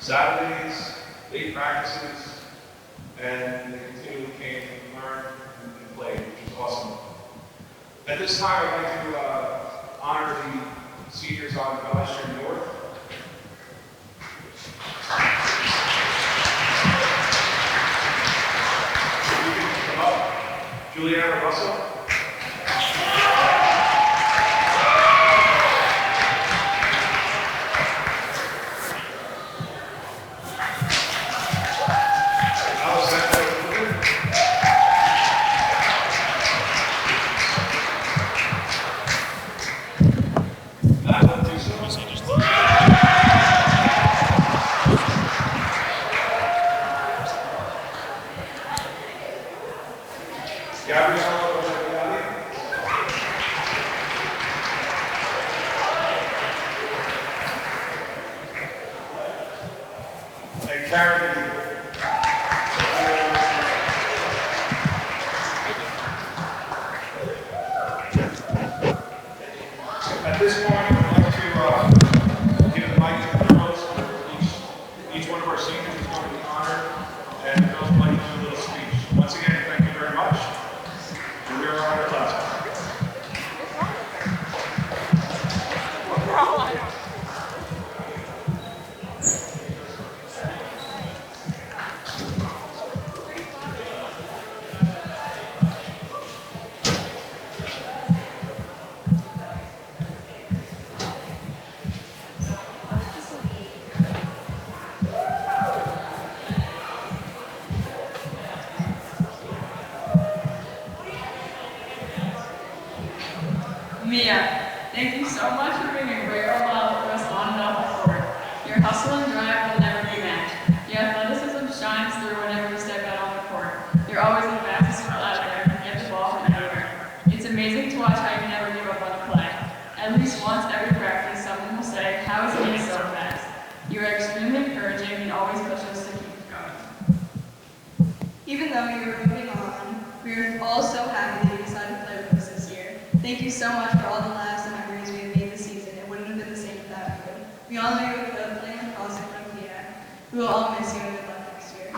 Saturdays, late practices, and they continually came to learn and play, which is awesome. At this time, I'd like to honor the seniors on Valley Street North. You can come up. Juliana Russell. At this point, I'd like to give the mic to the girls. Each one of our seniors is going to be honored, and the girls would like to do a little speech. Once again, thank you very much. And we are on our class. Mia, thank you so much for being a great role model for us on and off the court. Your hustle and drive will never be matched. Your athleticism shines through whenever you step out on the court. You're always the fastest player and can get the ball from anywhere. It's amazing to watch how you never give up on a play. At least once every practice, someone will say, "How is he so fast?" You are extremely encouraging and always push us to keep going. Even though you are moving on, we are all so happy that you decided to play with us this year. Thank you so much for all the laughs and memories we have made this season. It wouldn't have been the same without you. We all know you were good playing lacrosse in front of Pierre. We will all miss you and good luck next year.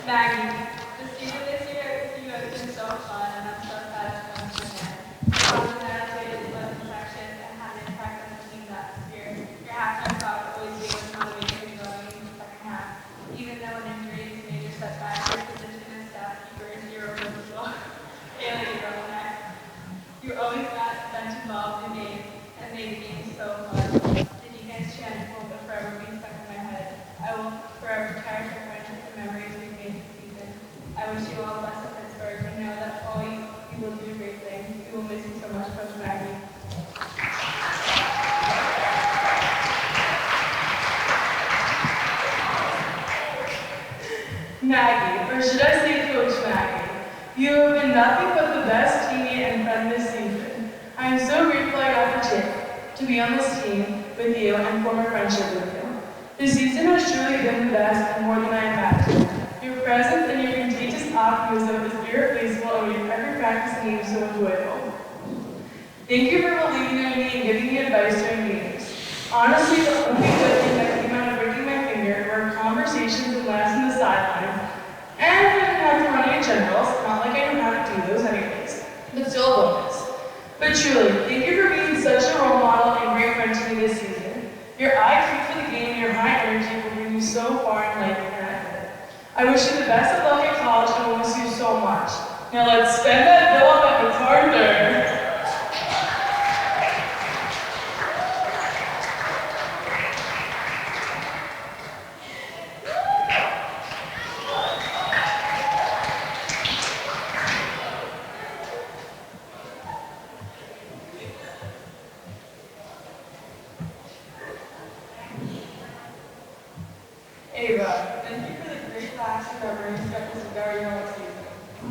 Maggie, the season this year with you has been so fun, and I'm so glad it's come to an end. Your positive attitude, love protection, and had an impact on the team's atmosphere. Your halftime talk always gave us motivation going into the second half. Even though an injury is a major setback, your position as staff keeper is zero physical. Haley, you're on that. You always got bench involved in games and made the game so fun. The defense chant will forever be stuck in my head. I will forever cherish your friendship and memories we've made this season. I wish you all the best at Pittsburgh and know that all you will do great things. We will miss you so much, Coach Maggie. Maggie, or should I say Coach Maggie, you have been nothing but the best teammate and friend this season. I am so grateful I got the chance to be on this team with you and form a friendship with you. This season has truly been the best and more than I imagined. Your presence and your contagious optimism is irreplaceable and made every practice game so enjoyable. Thank you for believing in me and giving me advice during meetings. Honestly, the only good thing that came out of breaking my finger were conversations and laughs on the sideline. And I didn't have to run any generals, not like I know how to do those anyways, but still a bonus. But truly, thank you for being such a role model and great friend to me this season. Your IQ for the game and your high energy will bring you so far in life and ahead. I wish you the best of luck at college and will miss you so much. Now let's spend that bill up at MacArthur. Ava, thank you for the great class you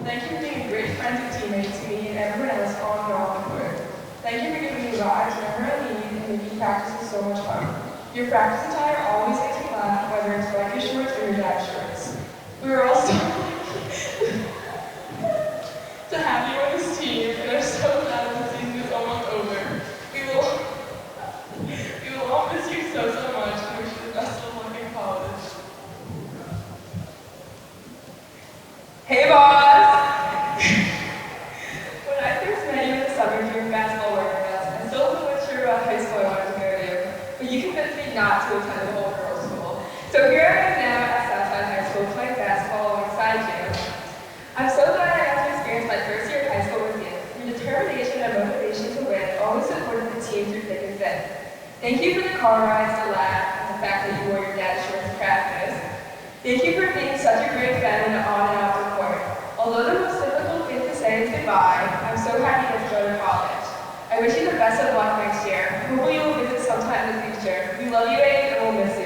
Thank you for being a great friend and teammate to me and everyone else on and off the court. Thank you for giving me rides whenever I need and making practices so much fun. Your practice attire always makes me laugh, whether it's biker shorts or your dad's shorts. We were all so to have you on this team and are so glad that the season is almost over. We will all miss you so much and wish you the best of luck in college. Hey boss! When I first met you in the summer during basketball workouts, I still wasn't sure about high school I wanted to go to, but you convinced me not to attend a whole-girls school. So here I am now at Southside High School playing basketball alongside you. I'm so glad I got to experience my first year of high school with you. Your determination and motivation to win always supported the team through thick and thin. Thank you for the car rides, the laugh, and the fact that you wore your dad's shorts to practice. Thank you for being such a great friend and on and off the court. Although the most difficult thing to say is goodbye, I'm so happy to go to college. I wish you the best of luck next year. Hopefully you will visit sometime in the future. We love you, Abe, and we'll miss you.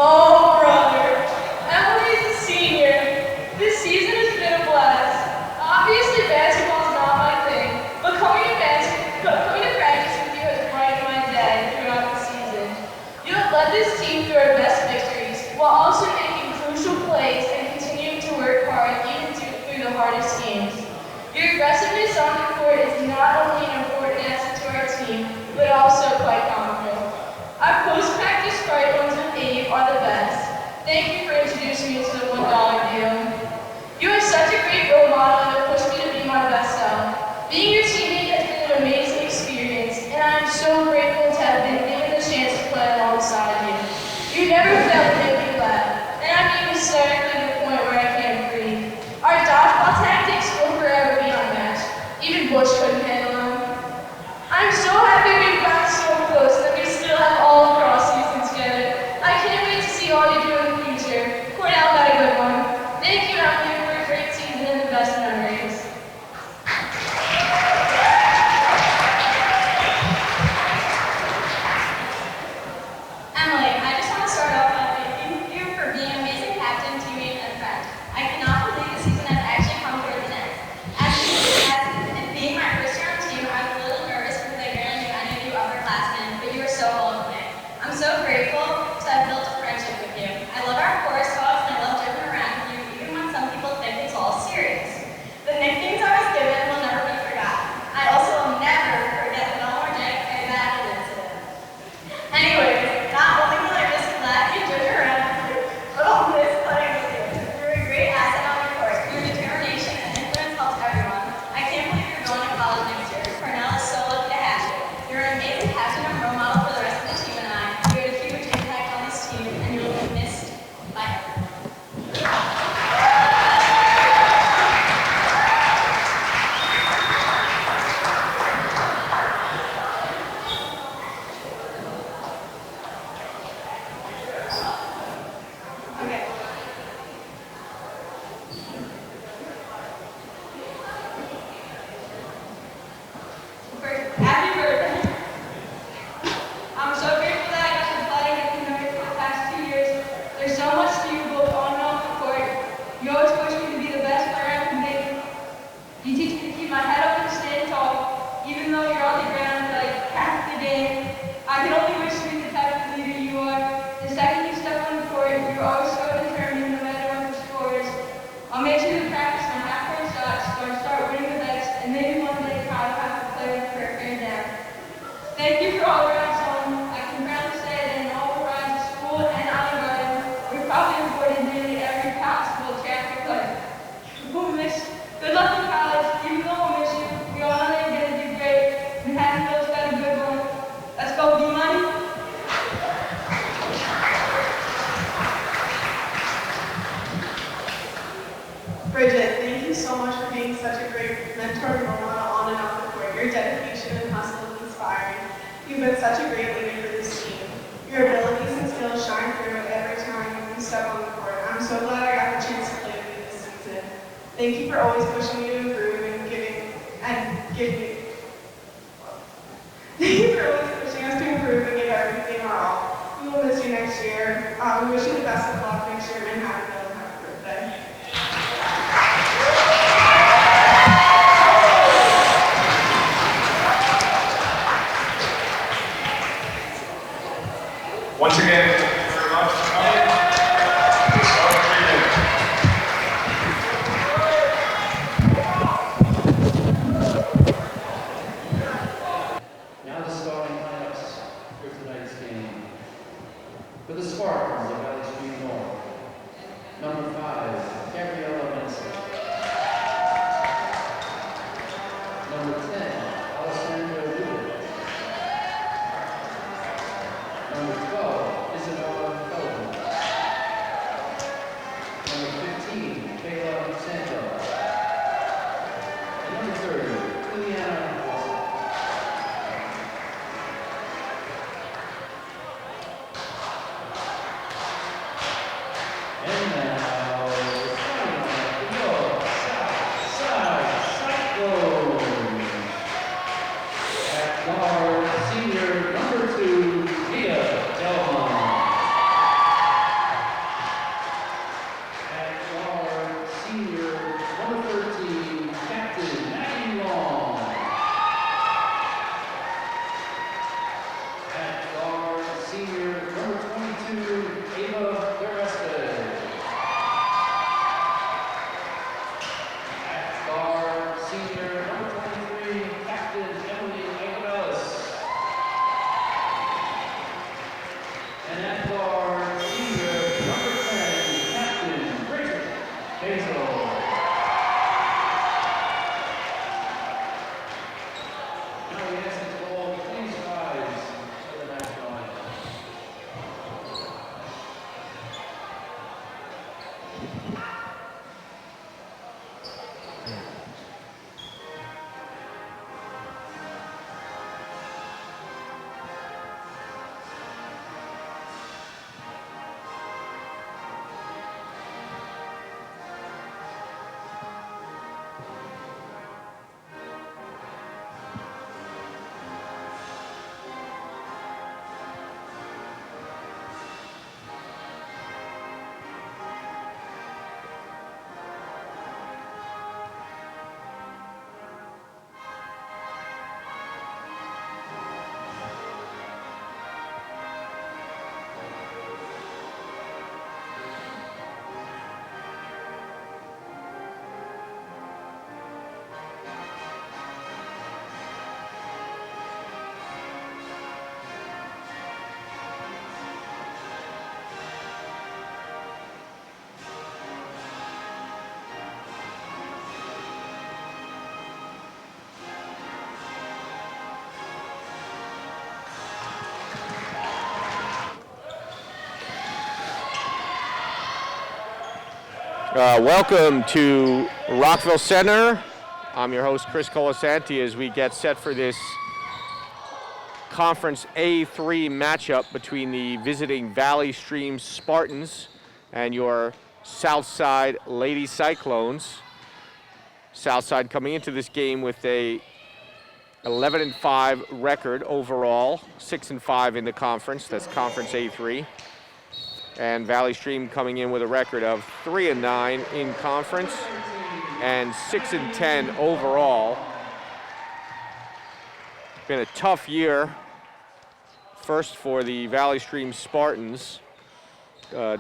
Oh, brother. Emily's a senior. This season has been a blast. Obviously, basketball's not my thing, but coming to practice with you has brightened my day throughout the season. You have led this team through our best victories, while also making crucial plays and continuing to work hard even through the hardest games. Your aggressiveness on the court is not only an important asset to our team, but also quite comical. Our post-practice Sprite ones with Abe are the best. Thank you for introducing me to the $1 deal. You are such a great role model and have pushed me to be my best self. Being your teammate has been an amazing experience, and I am so grateful to have been given the chance to play alongside you. You never failed to make me laugh, and I mean hysterically to the point where I can't breathe. Our dodgeball tactics will forever be unmatched. Even Bush couldn't handle them. I'm so happy we've gotten so close that we still have all cross seasons together. I can't wait to see all you do in the future. Cornell got a good one. Thank you, Emily, for a great season and the best memories. Emily, I just want to start off by thanking you for being an amazing captain, teammate, and friend. I cannot believe the season has actually come towards an end. As it being my first year on the team, I was a little nervous because I barely knew any of you upperclassmen, but you were so welcoming. I'm so grateful to have built a friendship with you. I love our chorus talks and I love joking around with you, even when some people think it's all serious. The nicknames I was given will never be forgotten. I also will never forget the Belmore Jake and that incident. Anyways, not only will I miss laughing and joking around with you, but I'll miss playing with you. You're a great asset on the court. Your determination and influence helps everyone. I can't believe you're going to college next year. Cornell is so lucky to have you. You're an amazing captain and role model for the rest of the team and I. You had a huge impact on this team and you will be missed by everyone. Okay. First, happy birthday. You've been such a great leader for this team. Your abilities and skills shine through every time you step on the court. I'm so glad I got the chance to play with you this season. Thank you for always pushing me to improve and giving Thank you for always pushing us to improve and give everything our all. We will miss you next year. We wish you the best of luck next year and happy birthday. Once again, thank you very much for coming. Now the starting lineups for tonight's game. For the Spartans of Valley Stream North, number 5, Gabriella Benson. Number 10, Alessandra Rubin. Number 12, Isabella Feldman. Number 15, Kayla Santos. And number 30, Liliana Watson. And now, the North South Side Cyclones. At guard, senior number 2, Mia Delmont. At guard, senior number 13, Captain Maggie Long. At guard, senior number 22, Ava Garespe. At guard, senior number 23, Captain Emily Aguilas. And at guard, senior number 10, Captain Richard Hazel. Now we ask that you all please rise for the national anthem. Welcome to Rockville Centre. I'm your host, Chris Colasanti, as we get set for this Conference A3 matchup between the visiting Valley Stream Spartans and your Southside Lady Cyclones. Southside coming into this game with a 11-5 record overall, 6-5 in the conference. That's Conference A3. And Valley Stream coming in with a record of 3-9 in conference and 6-10 overall. Been a tough year. First for the Valley Stream Spartans,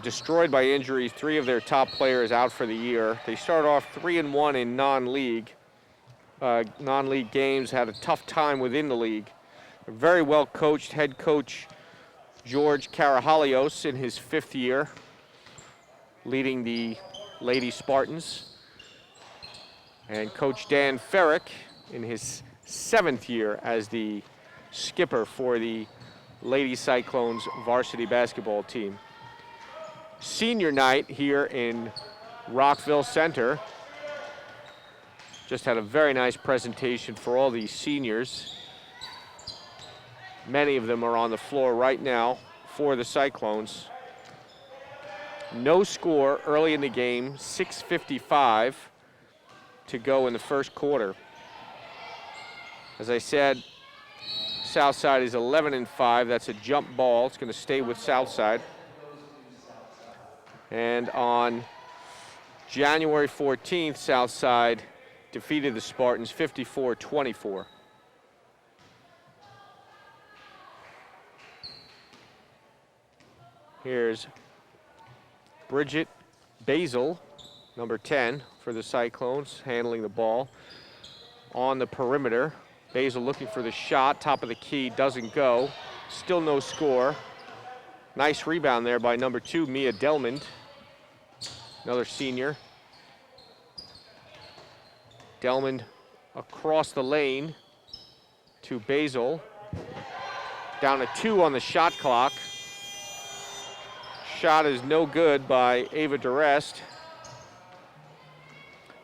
destroyed by injuries. 3 of their top players out for the year. They started off 3-1 in non-league games, had a tough time within the league. A very well coached head coach George Karahalios in his 5th year, leading the Lady Spartans. And Coach Dan Ferrick in his 7th year as the skipper for the Lady Cyclones varsity basketball team. Senior night here in Rockville Centre. Just had a very nice presentation for all these seniors. Many of them are on the floor right now for the Cyclones. No score early in the game, 6:55 to go in the first quarter. As I said, Southside is 11-5. That's a jump ball. It's going to stay with Southside. And on January 14th, Southside defeated the Spartans 54-24. Here's Bridget Basil, number 10 for the Cyclones, handling the ball on the perimeter. Basil looking for the shot, top of the key, doesn't go. Still no score. Nice rebound there by number 2, Mia Delmond, another senior. Delmond across the lane to Basil. Down to 2 on the shot clock. Shot is no good by Ava Durest.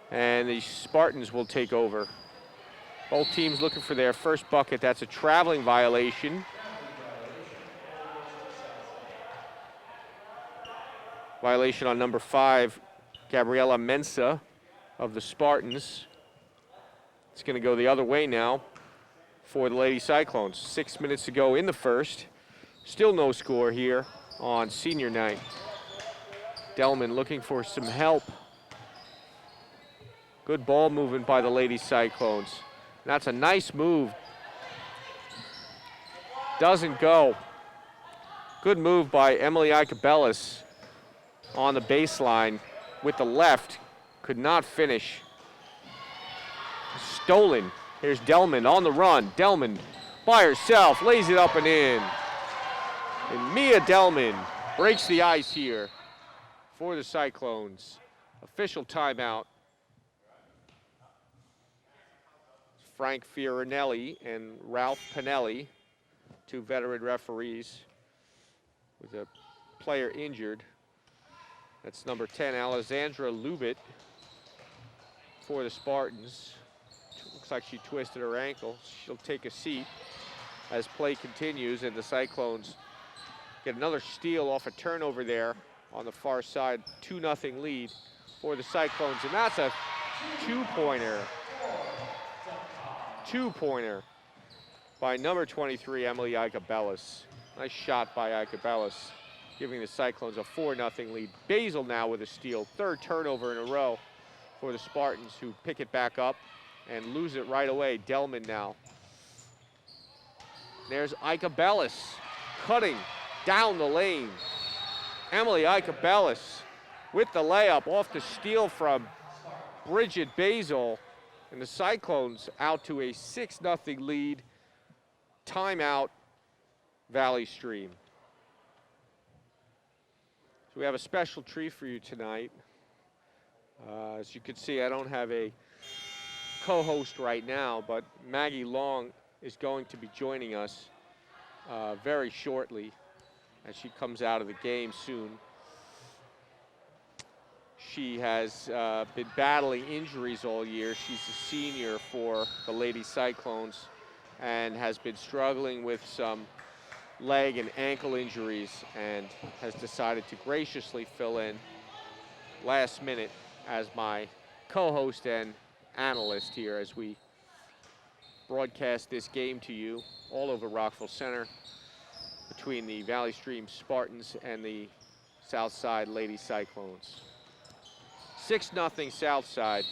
And the Spartans will take over. Both teams looking for their first bucket. That's a traveling violation. Violation on number 5, Gabriela Mensa of the Spartans. It's going to go the other way now for the Lady Cyclones. 6 minutes to go in the first. Still no score here on senior night. Delman looking for some help. Good ball movement by the Lady Cyclones. That's a nice move. Doesn't go. Good move by Emily Icabellis on the baseline with the left. Could not finish. Stolen. Here's Delman on the run. Delman by herself, lays it up and in. And Mia Delman breaks the ice here for the Cyclones. Official timeout. Frank Fiorinelli and Ralph Pinelli, 2 veteran referees, with a player injured. That's number 10, Alexandra Lubit for the Spartans. Looks like she twisted her ankle. She'll take a seat as play continues, and the Cyclones get another steal off a turnover there on the far side. 2-0 lead for the Cyclones, and that's a two-pointer. Two-pointer by number 23, Emily Icabellis. Nice shot by Icabellis, giving the Cyclones a 4-0 lead. Basil now with a steal. 3rd turnover in a row for the Spartans, who pick it back up and lose it right away. Delman now. There's Icabellis cutting down the lane. Emily Icabellis with the layup off the steal from Bridget Basil. And the Cyclones out to a 6-0 lead. Timeout, Valley Stream. So we have a special treat for you tonight. As you can see, I don't have a co-host right now, but Maggie Long is going to be joining us very shortly as she comes out of the game soon. She has been battling injuries all year. She's a senior for the Lady Cyclones and has been struggling with some leg and ankle injuries, and has decided to graciously fill in last minute as my co-host and analyst here as we broadcast this game to you all over Rockville Centre between the Valley Stream Spartans and the Southside Lady Cyclones. 6-0 Southside,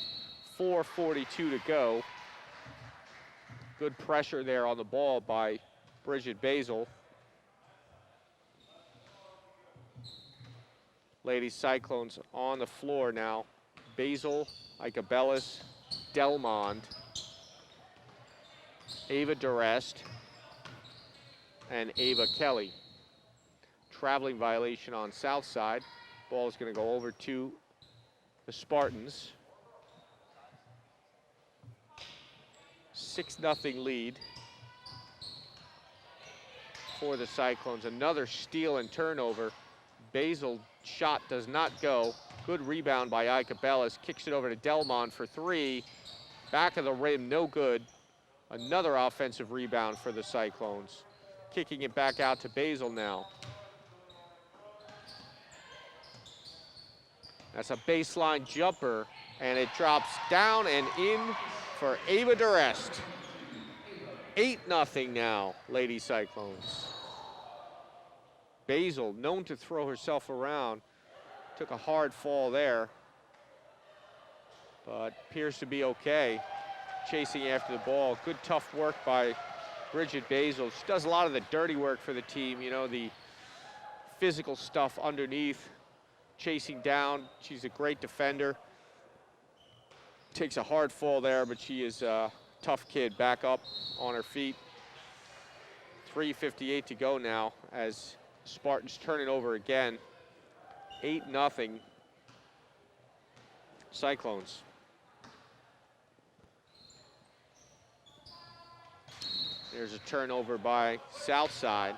4:42 to go. Good pressure there on the ball by Bridget Basil. Lady Cyclones on the floor now. Basil, Icabellis, Delmond, Ava Durest, and Ava Kelly. Traveling violation on Southside. Ball is going to go over to the Spartans. 6-0 lead for the Cyclones. Another steal and turnover. Basil shot does not go. Good rebound by Icabellis. Kicks it over to Delmont for 3. Back of the rim, no good. Another offensive rebound for the Cyclones. kicking it back out to Basil now. That's a baseline jumper, and it drops down and in for Ava Durest. 8-0 now, Lady Cyclones. Basil, known to throw herself around, took a hard fall there, but appears to be okay. Chasing after the ball. Good tough work by Bridget Basil. She does a lot of the dirty work for the team, you know, the physical stuff underneath, chasing down. She's a great defender. Takes a hard fall there, but she is a tough kid. Back up on her feet. 3:58 to go now as Spartans turn it over again. 8-0 Cyclones. There's a turnover by Southside.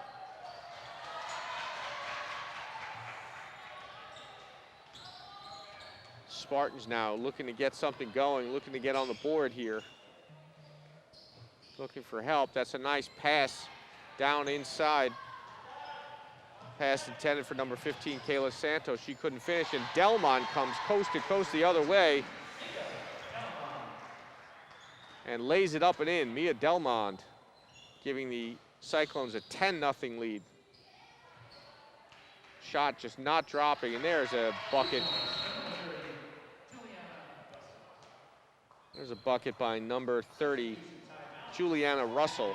Spartans now looking to get something going, looking to get on the board here. Looking for help. That's a nice pass down inside. Pass intended for number 15, Kayla Santos. She couldn't finish, and Delmont comes coast to coast the other way and lays it up and in. Mia Delmont giving the Cyclones a 10-0 lead. Shot just not dropping, and there's a bucket. There's a bucket by number 30, Juliana Russell.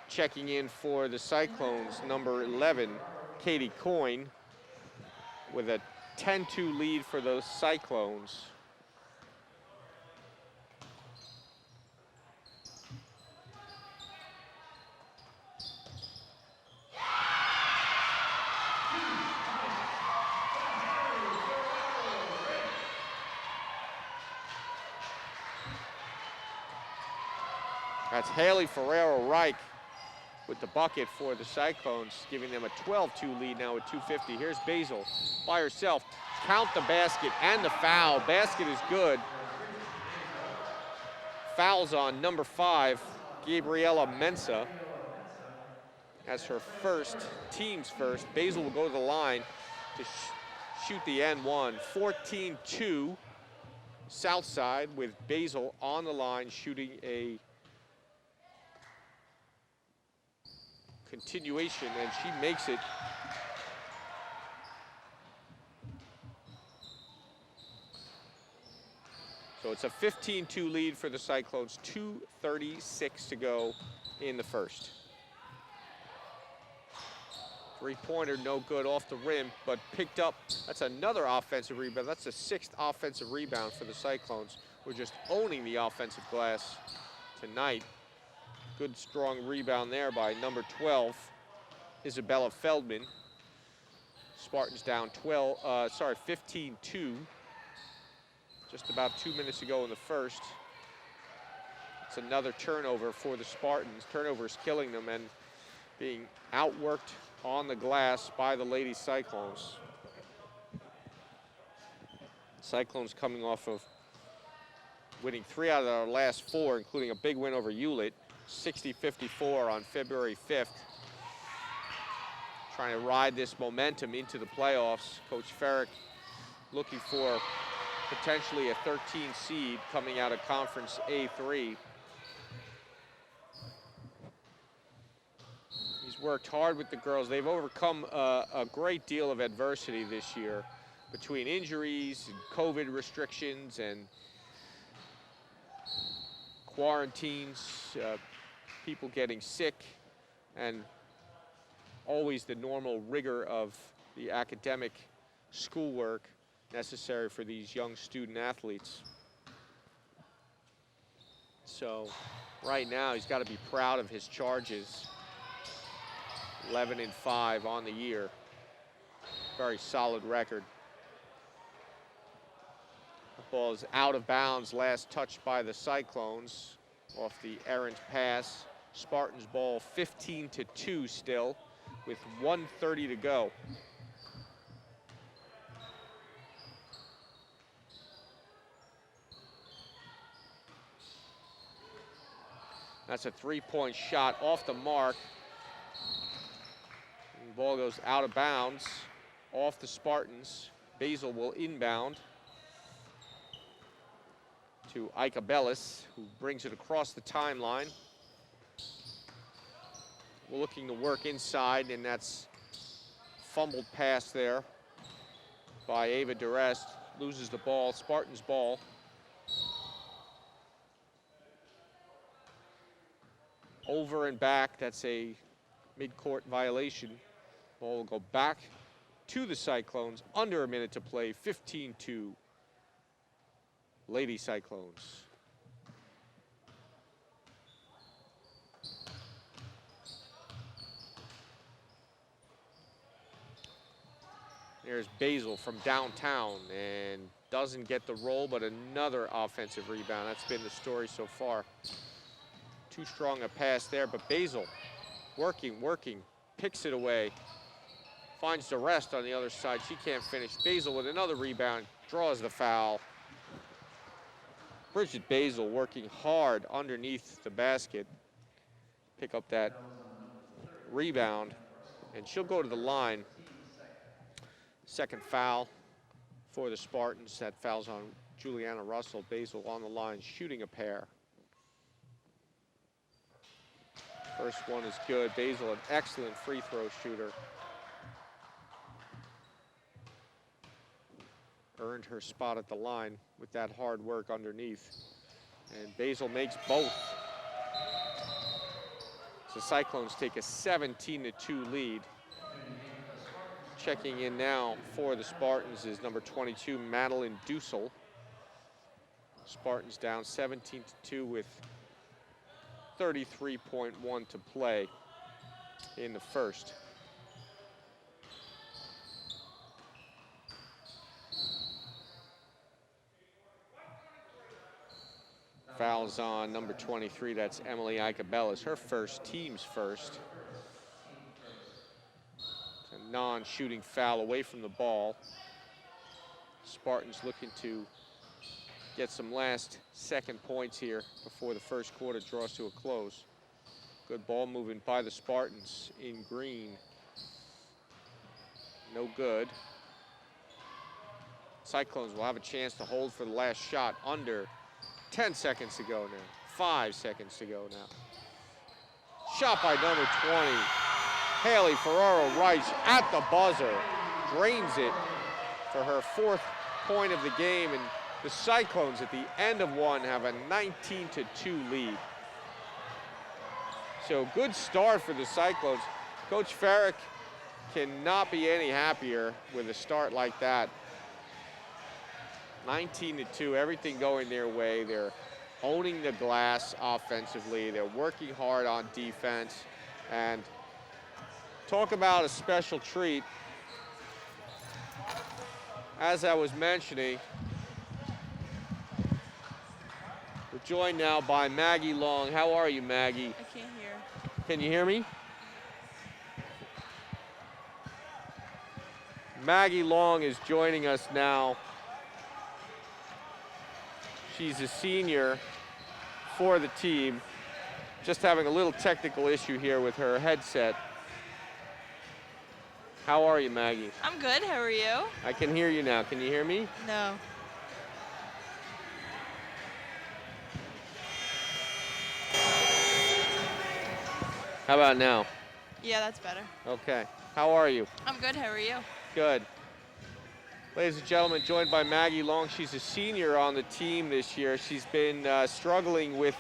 Checking in for the Cyclones, number 11, Katie Coyne, with a 10-2 lead for those Cyclones. That's Haley Ferrero-Reich with the bucket for the Cyclones, giving them a 12-2 lead now with 2:50. Here's Basil by herself. Count the basket and the foul. Basket is good. Fouls on number 5, Gabriella Mensa. That's her first, team's first. Basil will go to the line to shoot the N1. 14-2 Southside with Basil on the line shooting a continuation, and she makes it. So it's a 15-2 lead for the Cyclones, 2:36 to go in the first. Three-pointer no good off the rim, but picked up. That's another offensive rebound. That's the 6th offensive rebound for the Cyclones. We're just owning the offensive glass tonight. Good strong rebound there by number 12, Isabella Feldman. Spartans down 15-2. Just about 2 minutes to go in the first. It's another turnover for the Spartans. Turnovers killing them and being outworked on the glass by the Lady Cyclones. Cyclones coming off of winning 3 out of their last 4, including a big win over Hewlett. 60-54 on February 5th. Trying to ride this momentum into the playoffs. Coach Ferrick looking for potentially a 13 seed coming out of Conference A3. He's worked hard with the girls. They've overcome a great deal of adversity this year between injuries and COVID restrictions and quarantines, people getting sick, and always the normal rigor of the academic schoolwork necessary for these young student athletes. So right now he's got to be proud of his charges. 11-5 on the year. Very solid record. The ball is out of bounds, last touched by the Cyclones off the errant pass. Spartans ball 15-2 still with 1:30 to go. That's a three-point shot off the mark. And the ball goes out of bounds, off the Spartans. Basil will inbound to Ikabellis, who brings it across the timeline. We're looking to work inside, and that's fumbled pass there by Ava Durest. Loses the ball, Spartans ball. Over and back, that's a mid-court violation. Ball will go back to the Cyclones. Under a minute to play, 15-2. Lady Cyclones. There's Basil from downtown and doesn't get the roll, but another offensive rebound. That's been the story so far. Too strong a pass there, but Basil working, picks it away. Finds the rest on the other side. She can't finish. Basil with another rebound, draws the foul. Bridget Basil working hard underneath the basket. Pick up that rebound, and she'll go to the line. Second foul for the Spartans. That foul's on Juliana Russell. Basil on the line, shooting a pair. First one is good. Basil, an excellent free throw shooter. Earned her spot at the line with that hard work underneath. And Basil makes both. So Cyclones take a 17-2 lead. Checking in now for the Spartans is number 22, Madeline Dussel. Spartans down 17-2 with 33.1 to play in the first. Fouls on number 23, that's Emily Ikabellis, her first, team's first. It's a non-shooting foul away from the ball. Spartans looking to get some last second points here before the first quarter draws to a close. Good ball movement by the Spartans in green. No good. Cyclones will have a chance to hold for the last shot. Under 10 seconds to go now. 5 seconds to go now. Shot by number 20. Haley Ferraro-Reich at the buzzer. Drains it for her 4th point of the game. And the Cyclones at the end of one have a 19-2 lead. So good start for the Cyclones. Coach Farrick cannot be any happier with a start like that. 19-2, everything going their way. They're owning the glass offensively. They're working hard on defense. And talk about a special treat. As I was mentioning, we're joined now by Maggie Long. How are you, Maggie? I can't hear. Can you hear me? Maggie Long is joining us now. She's a senior for the team. Just having a little technical issue here with her headset. How are you, Maggie? I'm good. How are you? I can hear you now. Can you hear me? No. How about now? Yeah, that's better. Okay. How are you? I'm good. How are you? Good. Ladies and gentlemen, joined by Maggie Long. She's a senior on the team this year. She's been struggling with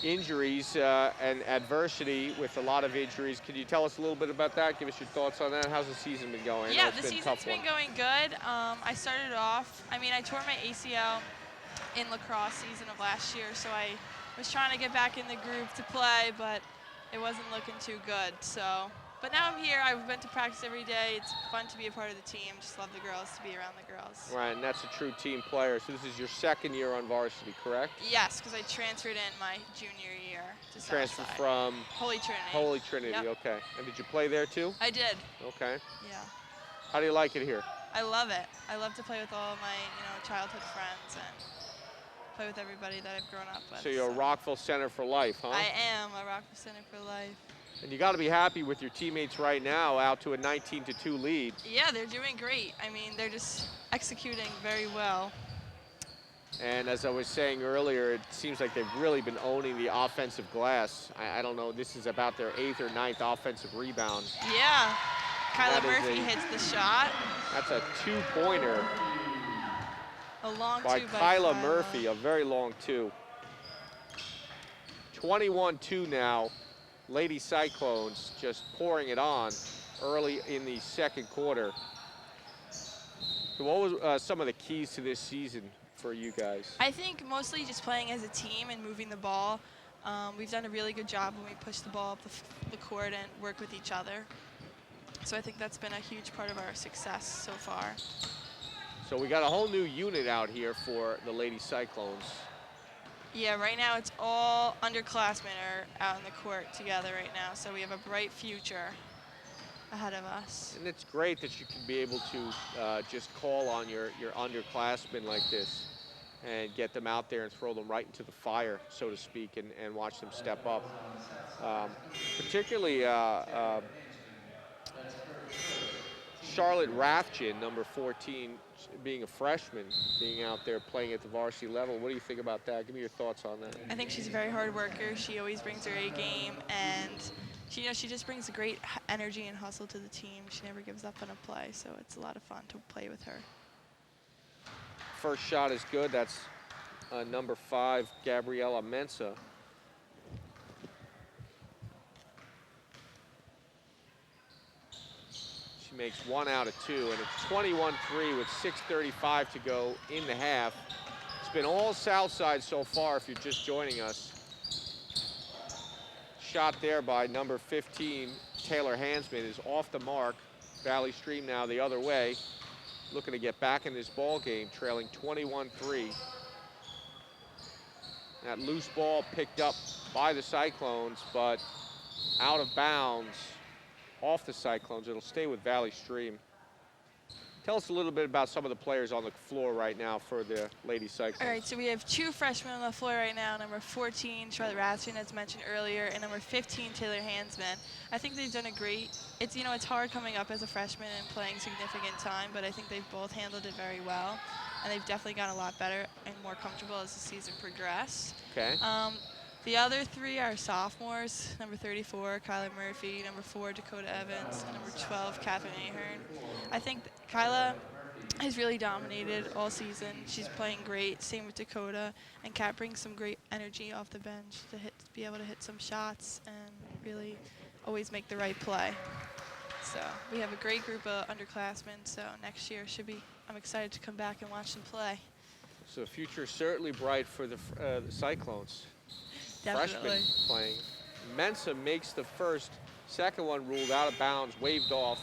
injuries and adversity with a lot of injuries. Can you tell us a little bit about that? Give us your thoughts on that. How's the season been going? Yeah, the season's been going good. I started off, I tore my ACL in lacrosse season of last year, so I was trying to get back in the group to play, but it wasn't looking too good. But now I'm here. I've been to practice every day. It's fun to be a part of the team. Just love the girls, to be around the girls. Right, and that's a true team player. So this is your second year on varsity, correct? Yes, because I transferred in my junior year to Transfer Southside. from Holy Trinity. Holy Trinity, Yep. okay. And did you play there too? I did. Okay. Yeah. How do you like it here? I love it. I love to play with all my, childhood friends and play with everybody that I've grown up with. So you're a Rockville Centre for life, huh? I am a Rockville Centre for life. And you got to be happy with your teammates right now, out to a 19-2 lead. Yeah, they're doing great. I mean, they're just executing very well. And as I was saying earlier, it seems like they've really been owning the offensive glass. I don't know, this is about their 8th or 9th offensive rebound. Yeah, Kyla That is Murphy hits the shot. That's a 2-pointer A long by two Kyla Murphy, a very long 2. 21-2 now. Lady Cyclones just pouring it on early in the second quarter. So what was some of the keys to this season for you guys? I think mostly just playing as a team and moving the ball. We've done a really good job when we push the ball up the court and work with each other. So I think that's been a huge part of our success so far. So we got a whole new unit out here for the Lady Cyclones. Yeah, right now it's all underclassmen are out in the court together right now, so we have a bright future ahead of us. And it's great that you can be able to just call on your underclassmen like this and get them out there and throw them right into the fire, so to speak, and watch them step up. Particularly Charlotte Rathjen, number 14, being a freshman, being out there playing at the varsity level. What do you think about that? Give me your thoughts on that. I think she's a very hard worker. She always brings her A game, and she just brings a great energy and hustle to the team. She never gives up on a play, so it's a lot of fun to play with her. First shot is good. That's number 5, Gabriella Mensah. She makes 1 out of 2, and it's 21-3 with 6:35 to go in the half. It's been all south side so far if you're just joining us. Shot there by number 15, Taylor Hansman, is off the mark. Valley Stream now the other way, looking to get back in this ball game, trailing 21-3. That loose ball picked up by the Cyclones, but out of bounds off the Cyclones. It'll stay with Valley Stream. Tell us a little bit about some of the players on the floor right now for the Lady Cyclones. All right, so we have 2 freshmen on the floor right now, number 14, Charlotte Rathjen, as mentioned earlier, and number 15, Taylor Hansman. I think they've done a great, it's hard coming up as a freshman and playing significant time, but I think they've both handled it very well, and they've definitely gotten a lot better and more comfortable as the season progressed. Okay. The other 3 are sophomores, number 34, Kyla Murphy, number 4, Dakota Evans, and number 12, Catherine Ahern. I think Kyla has really dominated all season. She's playing great, same with Dakota, and Kat brings some great energy off the bench to be able to hit some shots and really always make the right play. So we have a great group of underclassmen, so next year I'm excited to come back and watch them play. So the future is certainly bright for the Cyclones. Definitely. Freshman playing. Mensah makes the first, second one ruled out of bounds, waved off.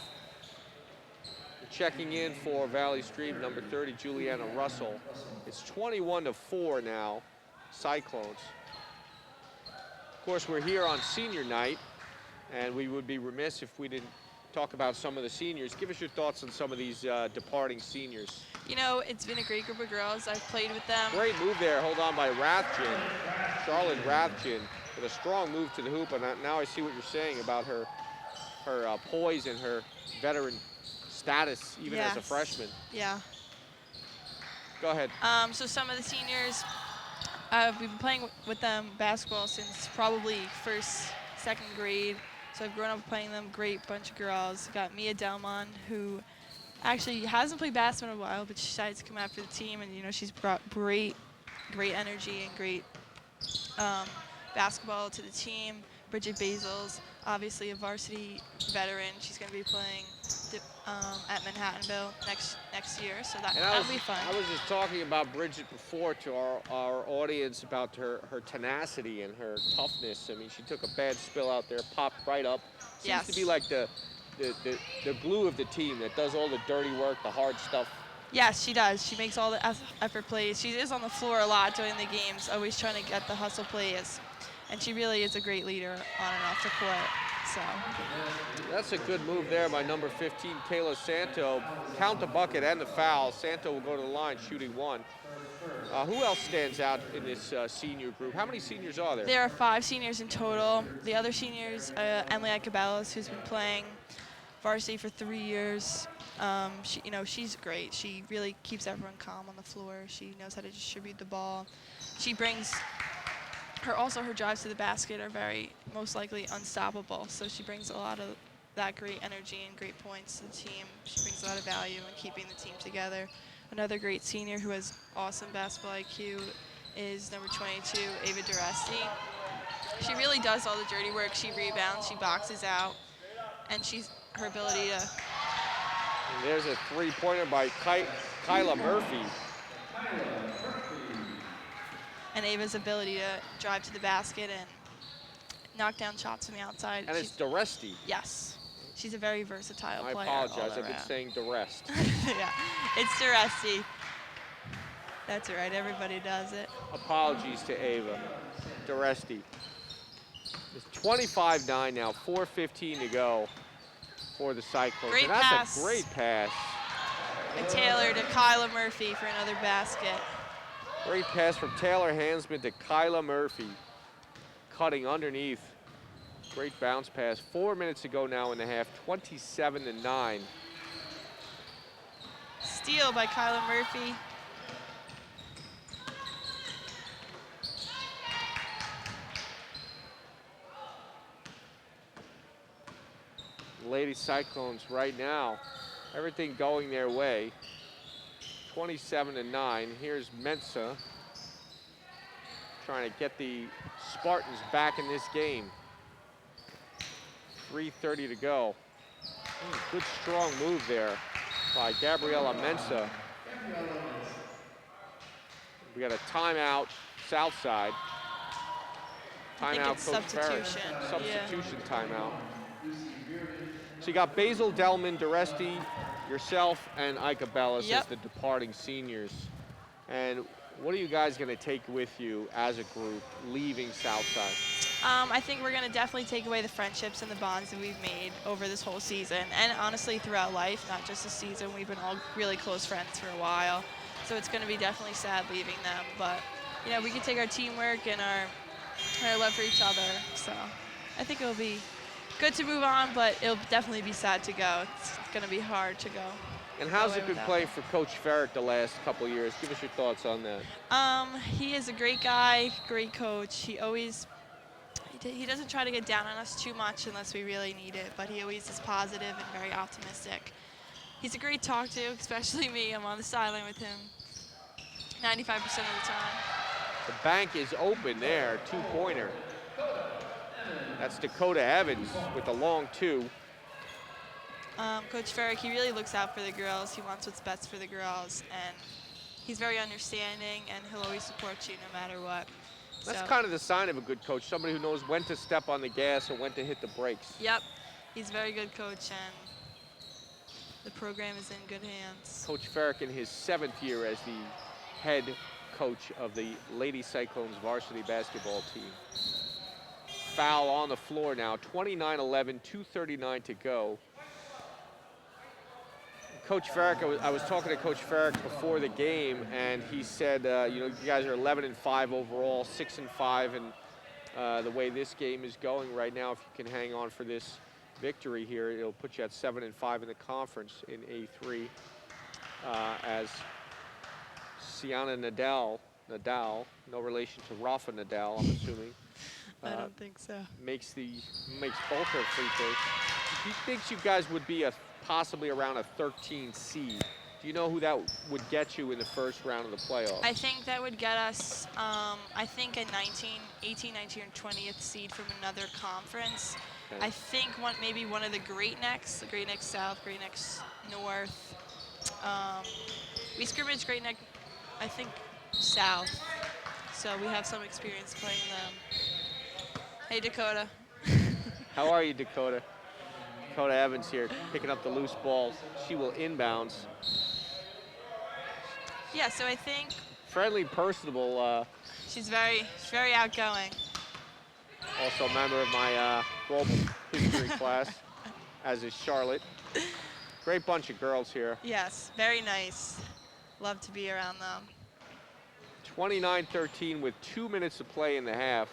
Checking in for Valley Stream, number 30, Juliana Russell. It's 21-4 now, Cyclones. Of course, we're here on senior night, and we would be remiss if we didn't talk about some of the seniors. Give us your thoughts on some of these departing seniors. You know, it's been a great group of girls. I've played with them. Great move there, hold on by Rathjen. Charlotte Rathjen with a strong move to the hoop, and now I see what you're saying about her poise and her veteran status, even as a freshman. Yeah. Go ahead. So some of the seniors, we've been playing with them basketball since probably first, second grade. So I've grown up playing them. Great bunch of girls. Got Mia Delmon, who actually hasn't played basketball in a while, but she decided to come after the team, and she's brought great energy and great basketball to the team. Bridget Basils, obviously a varsity veteran. She's going to be playing at Manhattanville next year, so that'll be fun. I was just talking about Bridget before to our audience about her tenacity and her toughness. I mean, she took a bad spill out there, popped right up. Seems to be like the glue of the team that does all the dirty work, the hard stuff. Yes, she does. She makes all the effort plays. She is on the floor a lot during the games, always trying to get the hustle plays. And she really is a great leader on and off the court. So That's a good move there by number 15, Kayla Santo. Count the bucket and the foul. Santo will go to the line shooting one. Who else stands out in this senior group? How many seniors are there? there are 5 seniors in total. The other seniors, Emily Acabellas, who's been playing varsity for 3 years. She's great. She really keeps everyone calm on the floor. She knows how to distribute the ball. She brings her drives to the basket are most likely unstoppable. So she brings a lot of that great energy and great points to the team. She brings a lot of value in keeping the team together. Another great senior who has awesome basketball IQ is number 22, Ava Duresti. She really does all the dirty work. She rebounds, she boxes out, and her ability to... And there's a three-pointer by Kyla Murphy. And Ava's ability to drive to the basket and knock down shots from the outside. And it's Duresti. Yes. She's a very versatile I player. apologize, I've been saying Durest. Yeah, it's Duresti. That's right, everybody does it. Apologies to Ava. Duresti. It's 25-9 now, 4:15 to go for the Cyclones. Great and that's pass. a great pass. And Taylor to Kyla Murphy for another basket. Great pass from Taylor Hansman to Kyla Murphy. Cutting underneath. Great bounce pass. 4 minutes to go now in the half, 27-9. Steal by Kyla Murphy. Lady Cyclones right now, everything going their way. 27-9. Here's Mensa trying to get the Spartans back in this game. 3:30 to go. Good strong move there by Gabriela Mensa. We got a timeout, south side. I think Timeout, it's Coach Farrell. substitution. Substitution timeout. So you got Basil, Delman, Duresti, yourself, and Ika Bellis as the departing seniors. And what are you guys going to take with you as a group leaving Southside? I think we're going to definitely take away the friendships and the bonds that we've made over this whole season. And honestly, throughout life, not just this season, we've been all really close friends for a while. So it's going to be definitely sad leaving them. But, we can take our teamwork and our love for each other. So I think it'll be good to move on, but it'll definitely be sad to go. It's going to be hard to go. And how's it been playing for Coach Farrick the last couple of years? Give us your thoughts on that. He is a great guy, great coach. He doesn't try to get down on us too much unless we really need it, but he always is positive and very optimistic. He's a great talk to, especially me. I'm on the sideline with him 95% of the time. The bank is open there, two-pointer. That's Dakota Evans with a long two. Coach Farrick, he really looks out for the girls. He wants what's best for the girls, and he's very understanding, and he'll always support you no matter what. That's kind of the sign of a good coach, somebody who knows when to step on the gas or when to hit the brakes. Yep, he's a very good coach, and the program is in good hands. Coach Farrick in his 7th year as the head coach of the Lady Cyclones varsity basketball team. Foul on the floor now, 29-11, 2:39 to go. Coach Farrick, I was talking to Coach Farrick before the game, and he said, you guys are 11-5 overall, 6-5, and the way this game is going right now, if you can hang on for this victory here, it'll put you at 7-5 in the conference in A3, as Sienna Nadal, no relation to Rafa Nadal, I'm assuming. I don't think so. Makes both her free throws. He thinks you guys would be possibly around a 13 seed. Do you know who that would get you in the first round of the playoffs? I think that would get us, I think a 18, 19, or 20th seed from another conference. Okay. I think maybe one of the Great Necks, the Great Neck South, Great Neck North. We scrimmaged Great Neck, I think, South. So we have some experience playing them. Hey, Dakota. How are you, Dakota? Dakota Evans here, picking up the loose ball. She will inbounds. Yeah, so I think... Friendly, personable. She's very outgoing. Also a member of my global history class, as is Charlotte. Great bunch of girls here. Yes, very nice. Love to be around them. 29-13 with 2 minutes to play in the half.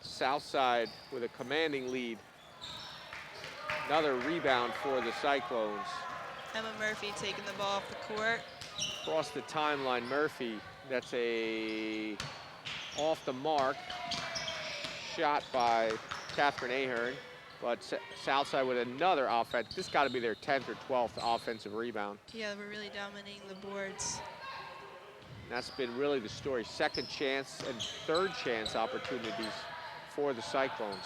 Southside with a commanding lead. Another rebound for the Cyclones. Emma Murphy taking the ball off the court. Across the timeline, Murphy. That's a off the mark shot by Catherine Ahern. But Southside with another offense. This got to be their 10th or 12th offensive rebound. Yeah, we're really dominating the boards. And that's been really the story. Second chance and third chance opportunities for the Cyclones.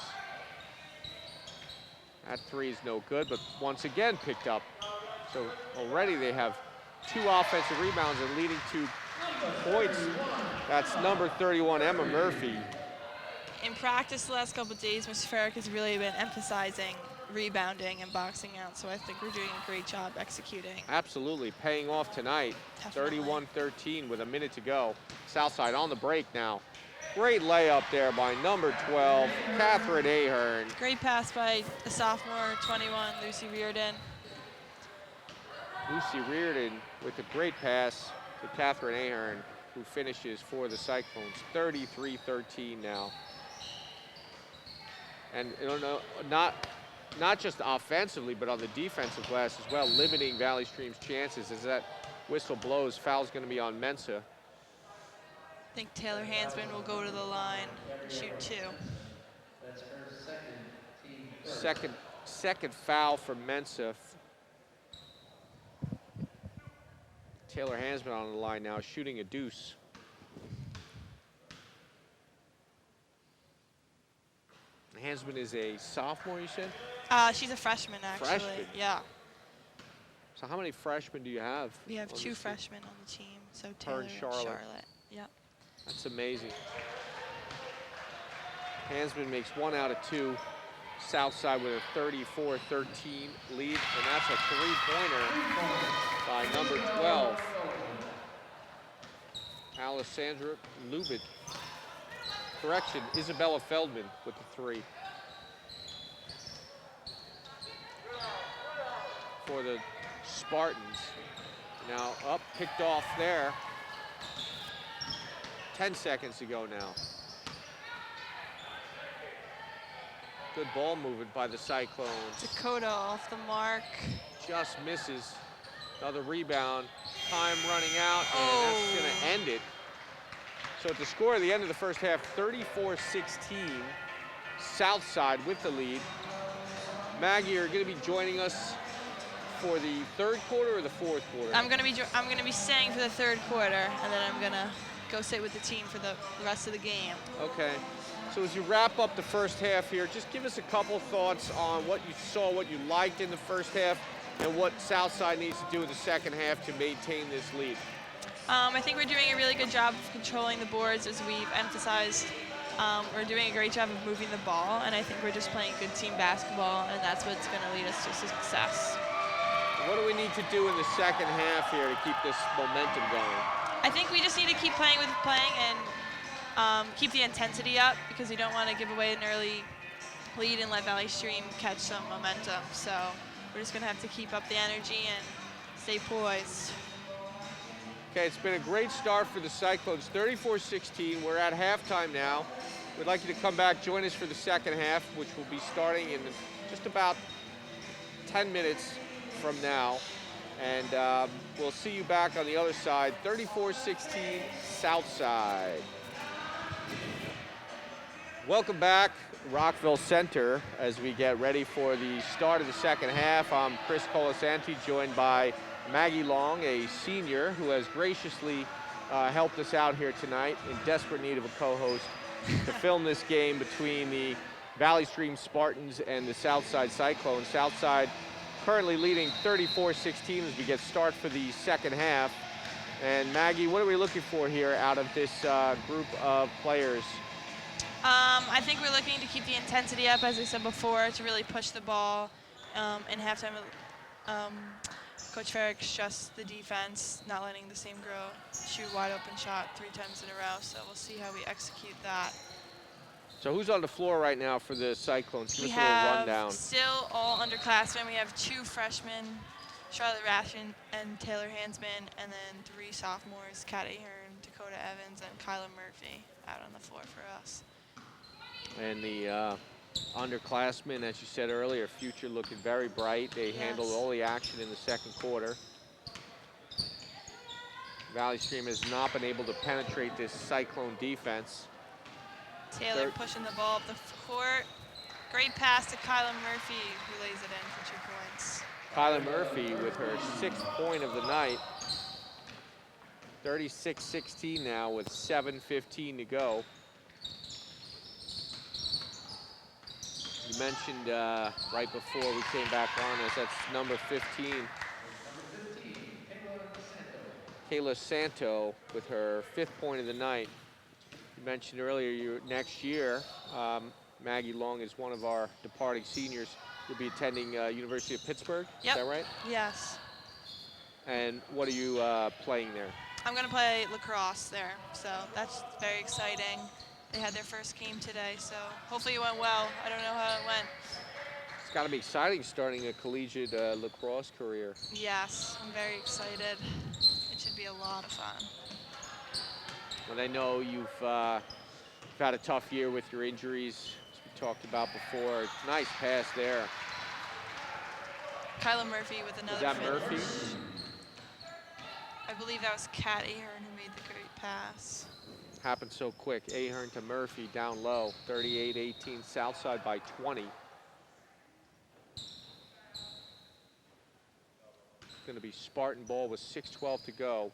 That three is no good, but once again picked up. So already they have 2 offensive rebounds and leading to points. That's number 31, Emma Murphy. In practice the last couple of days, Ms. Ferrick has really been emphasizing rebounding and boxing out, so I think we're doing a great job executing. Absolutely, paying off tonight. Definitely. 31-13 with a minute to go. Southside on the break now. Great layup there by number 12, Catherine Ahern. Great pass by the sophomore, 21, Lucy Reardon. Lucy Reardon with a great pass to Catherine Ahern, who finishes for the Cyclones. 33-13 now. And you know, not just offensively, but on the defensive glass as well, limiting Valley Stream's chances. As that whistle blows, foul's going to be on Mensa. I think Taylor Hansman will go to the line and shoot 2. That's her second team. Second foul for Mensa. Taylor Hansman on the line now, shooting a deuce. Hansman is a sophomore, you said? She's a freshman, actually. Freshman? Yeah. So how many freshmen do you have? We have on 2 this team? freshmen on the team, so Taylor and and Charlotte. Charlotte. Yep. That's amazing. Hansman makes 1 out of 2. Southside with a 34-13 lead, and that's a 3-pointer by number 12, Alessandra Lubit. Correction, Isabella Feldman with the 3. For the Spartans. Now up, picked off there. 10 seconds to go now. Good ball movement by the Cyclones. Dakota off the mark. Just misses. Another rebound. Time running out, and that's going to end it. So at the score at the end of the first half, 34-16. Southside with the lead. Maggie, you're going to be joining us for the 3rd quarter or the 4th quarter? I'm gonna be staying for the 3rd quarter, and then I'm gonna go sit with the team for the rest of the game. Okay. So as you wrap up the first half here, just give us a couple thoughts on what you saw, what you liked in the first half, and what Southside needs to do in the second half to maintain this lead. I think we're doing a really good job of controlling the boards, as we've emphasized. We're doing a great job of moving the ball, and I think we're just playing good team basketball, and that's what's going to lead us to success. What do we need to do in the second half here to keep this momentum going? I think we just need to keep playing and keep the intensity up, because we don't want to give away an early lead and let Valley Stream catch some momentum. So we're just going to have to keep up the energy and stay poised. Okay, it's been a great start for the Cyclones, 34-16. We're at halftime now. We'd like you to come back, join us for the second half, which will be starting in just about 10 minutes from now. And we'll see you back on the other side, 34-16 Southside. Welcome back, Rockville Centre, as we get ready for the start of the second half. I'm Chris Colasanti, joined by Maggie Long, a senior who has graciously helped us out here tonight, in desperate need of a co-host to film this game between the Valley Stream Spartans and the Southside Cyclones. Southside currently leading 34-16 as we get start for the second half. And Maggie, what are we looking for here out of this group of players? I think we're looking to keep the intensity up, as I said before, to really push the ball. In halftime, Coach Ferrick stressed the defense, not letting the same girl shoot wide open shot 3 times in a row. So we'll see how we execute that. So who's on the floor right now for the Cyclones? Give We us a little have rundown. still all underclassmen. We have 2 freshmen, Charlotte Ration and Taylor Hansman, and then 3 sophomores, Kat Ahern, Dakota Evans, and Kyla Murphy out on the floor for us. And the underclassmen, as you said earlier, future looking very bright. They handled all the action in the second quarter. Valley Stream has not been able to penetrate this Cyclone defense. Taylor pushing the ball up the court. Great pass to Kyla Murphy, who lays it in for 2 points. Kyla Murphy with her 6th point of the night. 36-16 now with 7:15 to go. You mentioned right before we came back on us, that's number 15. Kayla Santo with her 5th point of the night. You mentioned earlier next year, Maggie Long is one of our departing seniors. You'll be attending University of Pittsburgh, Yep. Is that right? Yes. And what are you playing there? I'm going to play lacrosse there, so that's very exciting. They had their first game today, so hopefully it went well. I don't know how it went. It's got to be exciting starting a collegiate lacrosse career. Yes, I'm very excited. It should be a lot of fun. And I know you've had a tough year with your injuries, as we talked about before. Nice pass there. Kyla Murphy with another Is that finish. Murphy? I believe that was Kat Ahern who made the great pass. Happened so quick. Ahern to Murphy down low. 38-18, Southside by 20. Going to be Spartan ball with 6:12 to go.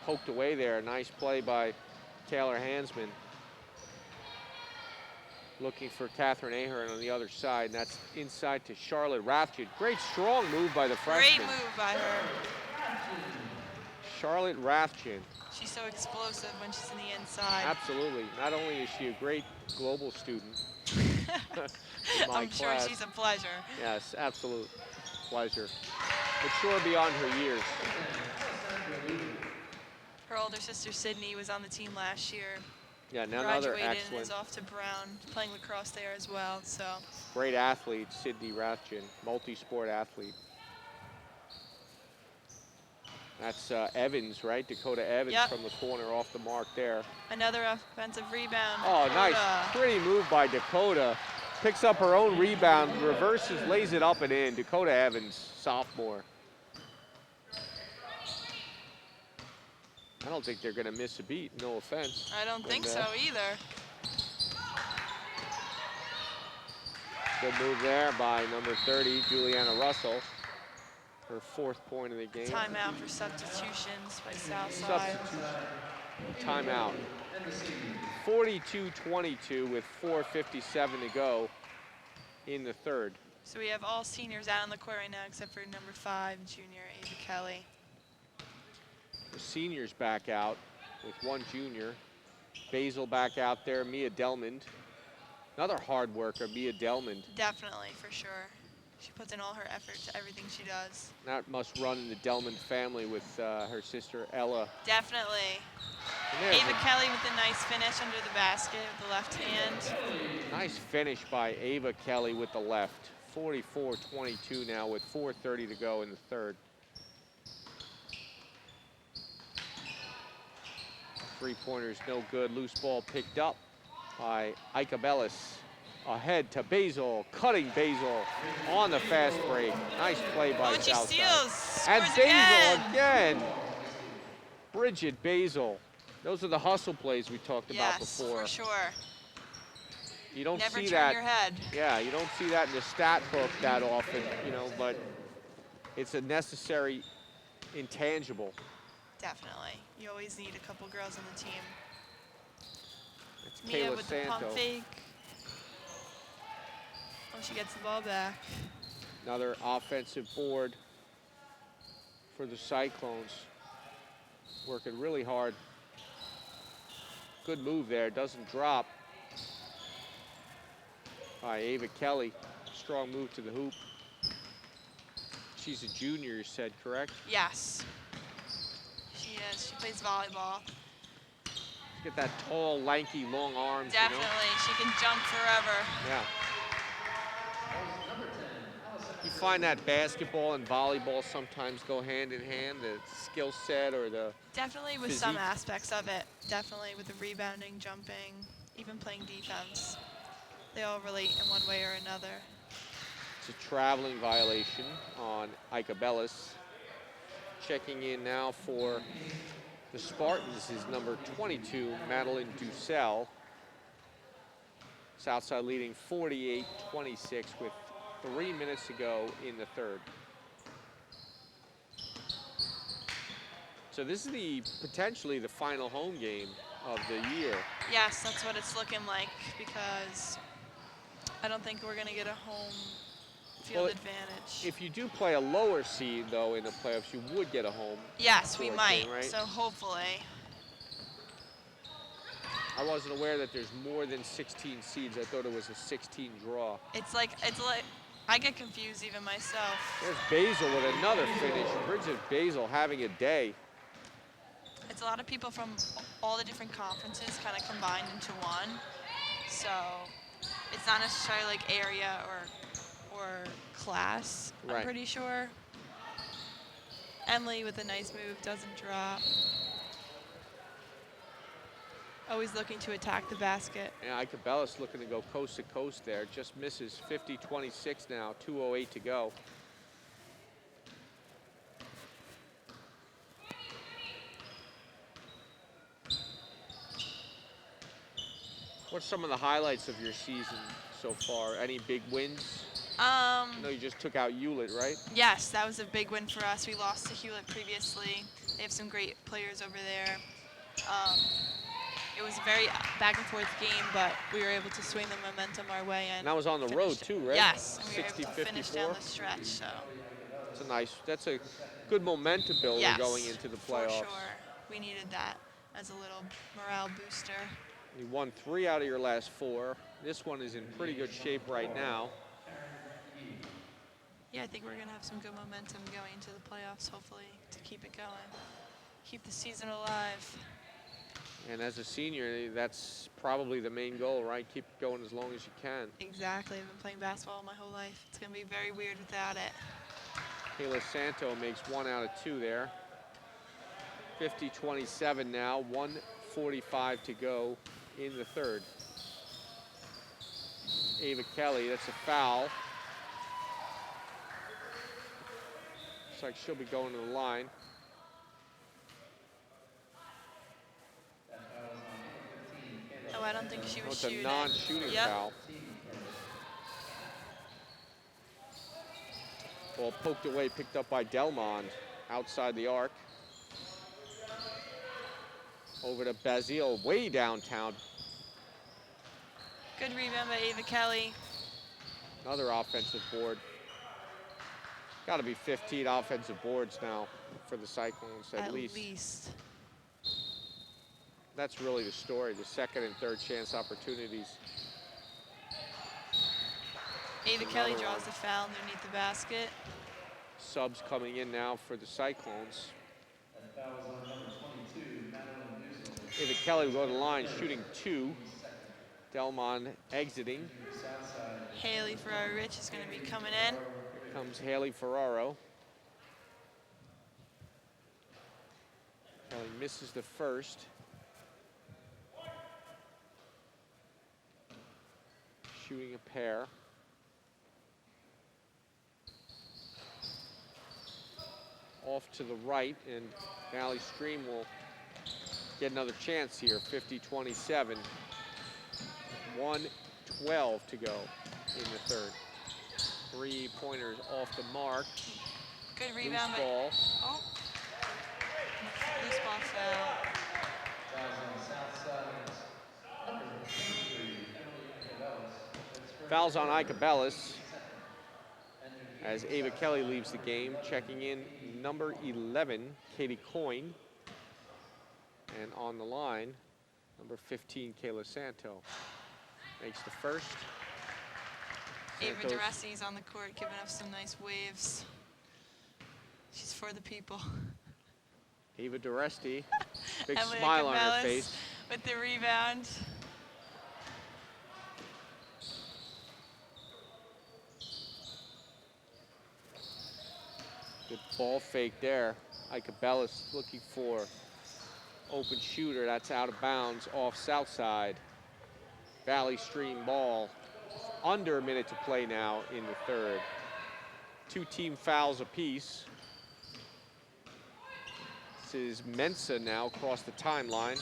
Poked away there. Nice play by Taylor Hansman. Looking for Catherine Ahern on the other side, and that's inside to Charlotte Rathjen. Great strong move by the freshman. Great move by her. Charlotte Rathjen. She's so explosive when she's in the inside. Absolutely. Not only is she a great global student, I'm sure she's a pleasure. Yes, absolute pleasure. Mature beyond her years. Her older sister Sydney was on the team last year. Yeah, another Graduated and excellent, is off to Brown, playing lacrosse there as well. So great athlete, Sydney Rathjen, multi-sport athlete. That's Evans, right? Dakota Evans from the corner off the mark there. another offensive rebound. Oh, Dakota. nice, pretty move by Dakota. Picks up her own rebound, reverses, lays it up and in. Dakota Evans, sophomore. I don't think they're going to miss a beat, no offense. I don't think so either. Good move there by number 30, Juliana Russell. Her 4th point of the game. Timeout for substitutions by Southside. Timeout. 42-22 with 4:57 to go in the third. So we have all seniors out on the court right now except for number 5, junior Ava Kelly. The seniors back out with 1 junior. Basil back out there, Mia Delmond. Another hard worker, Mia Delmond. Definitely, for sure. She puts in all her effort to everything she does. That must run in the Delmond family with her sister Ella. Definitely. Ava Kelly with a nice finish under the basket with the left hand. Nice finish by Ava Kelly with the left. 44-22 now with 4:30 to go in the third. 3-pointers no good. Loose ball picked up by Ika Bellis. Ahead to Basil, cutting Basil on the fast break. Nice play by she Southside. steals. And Scores Basil again. Bridget Basil. Those are the hustle plays we talked about before. Yes, for sure. You don't Never see turn that. your head. Yeah, you don't see that in the stat book that often, you know, but it's a necessary intangible. Definitely. You always need a couple girls on the team. It's Mia Kayla with the pump Santo. fake. Oh, she gets the ball back. Another offensive board for the Cyclones. Working really hard. Good move there, doesn't drop. By Ava Kelly, strong move to the hoop. She's a junior, you said, correct? Yes. She She is. She plays volleyball. Get that tall, lanky, long arms, Definitely. you know? She can jump forever. Yeah. You find that basketball and volleyball sometimes go hand in hand, the skill set or the Definitely with some aspects of it. Definitely with the rebounding, jumping, even playing defense. They all relate in one way or another. It's a traveling violation on Icabellis. Checking in now for the Spartans is number 22, Madeline Dussel. Southside leading 48-26 with 3 minutes to go in the third. So this is potentially the final home game of the year. Yes, that's what it's looking like because I don't think we're going to get a home field advantage. If you do play a lower seed, though, in the playoffs, you would get a home. Yes, we might. Game, right? So hopefully. I wasn't aware that there's more than 16 seeds. I thought it was a 16 draw. It's like I get confused even myself. There's Basil with another finish. Bridget Basil having a day. It's a lot of people from all the different conferences kind of combined into one. So it's not necessarily like area or class, Right. I'm pretty sure. Emily with a nice move, doesn't drop. Always looking to attack the basket. Yeah, Icabellis looking to go coast to coast there. Just misses 50-26 now, 2:08 to go. What's some of the highlights of your season so far? Any big wins? I know you just took out Hewlett, right? Yes, that was a big win for us. We lost to Hewlett previously. They have some great players over there. It was a very back and forth game, but we were able to swing the momentum our way and that was on the road too, right? Yes, and we were able to 60-54. finish down the stretch. So that's a good momentum builder yes, going into the playoffs. for sure. We needed that as a little morale booster. You won 3 out of your last 4. This one is in pretty good shape right now. Yeah, I think we're going to have some good momentum going into the playoffs, hopefully, to keep it going. Keep the season alive. And as a senior, that's probably the main goal, right? Keep it going as long as you can. Exactly. I've been playing basketball my whole life. It's going to be very weird without it. Kayla Santo makes 1 out of 2 there. 50-27 now, 1:45 to go in the third. Ava Kelly, that's a foul. Looks like she'll be going to the line. Oh, I don't think she was It's shooting. a non-shooting Yep. foul. Ball poked away, picked up by Delmond outside the arc. Over to Bazile, way downtown. Good rebound by Ava Kelly. Another offensive board. Got to be 15 offensive boards now for the Cyclones at least. That's really the story, the second and third chance opportunities. Ava Kelly draws the foul underneath the basket. Subs coming in now for the Cyclones. Ava Kelly will go to the line, shooting 2. Delmond exiting. Haley Ferrari-Rich is going to be coming in. Here comes Haley Ferraro. Kelly misses the first. Shooting a pair. Off to the right, and Valley Stream will get another chance here, 50-27. 1:12 to go in the third. 3-pointers off the mark. Good rebound. Loose ball. Oh. Loose ball foul. Fouls on Icabellis as Ava Kelly leaves the game. Checking in number 11, Katie Coyne. And on the line, number 15, Kayla Santo. Makes the first. Ava Santos- DeRessi's on the court giving us some nice waves. She's for the people. Eva DeResti, big Emily smile on her Cabellas face. with the rebound. Good ball fake there. Icabellis looking for open shooter. That's out of bounds off south side. Valley Stream ball. Under a minute to play now in the third. 2 team fouls apiece. This is Mensa now across the timeline.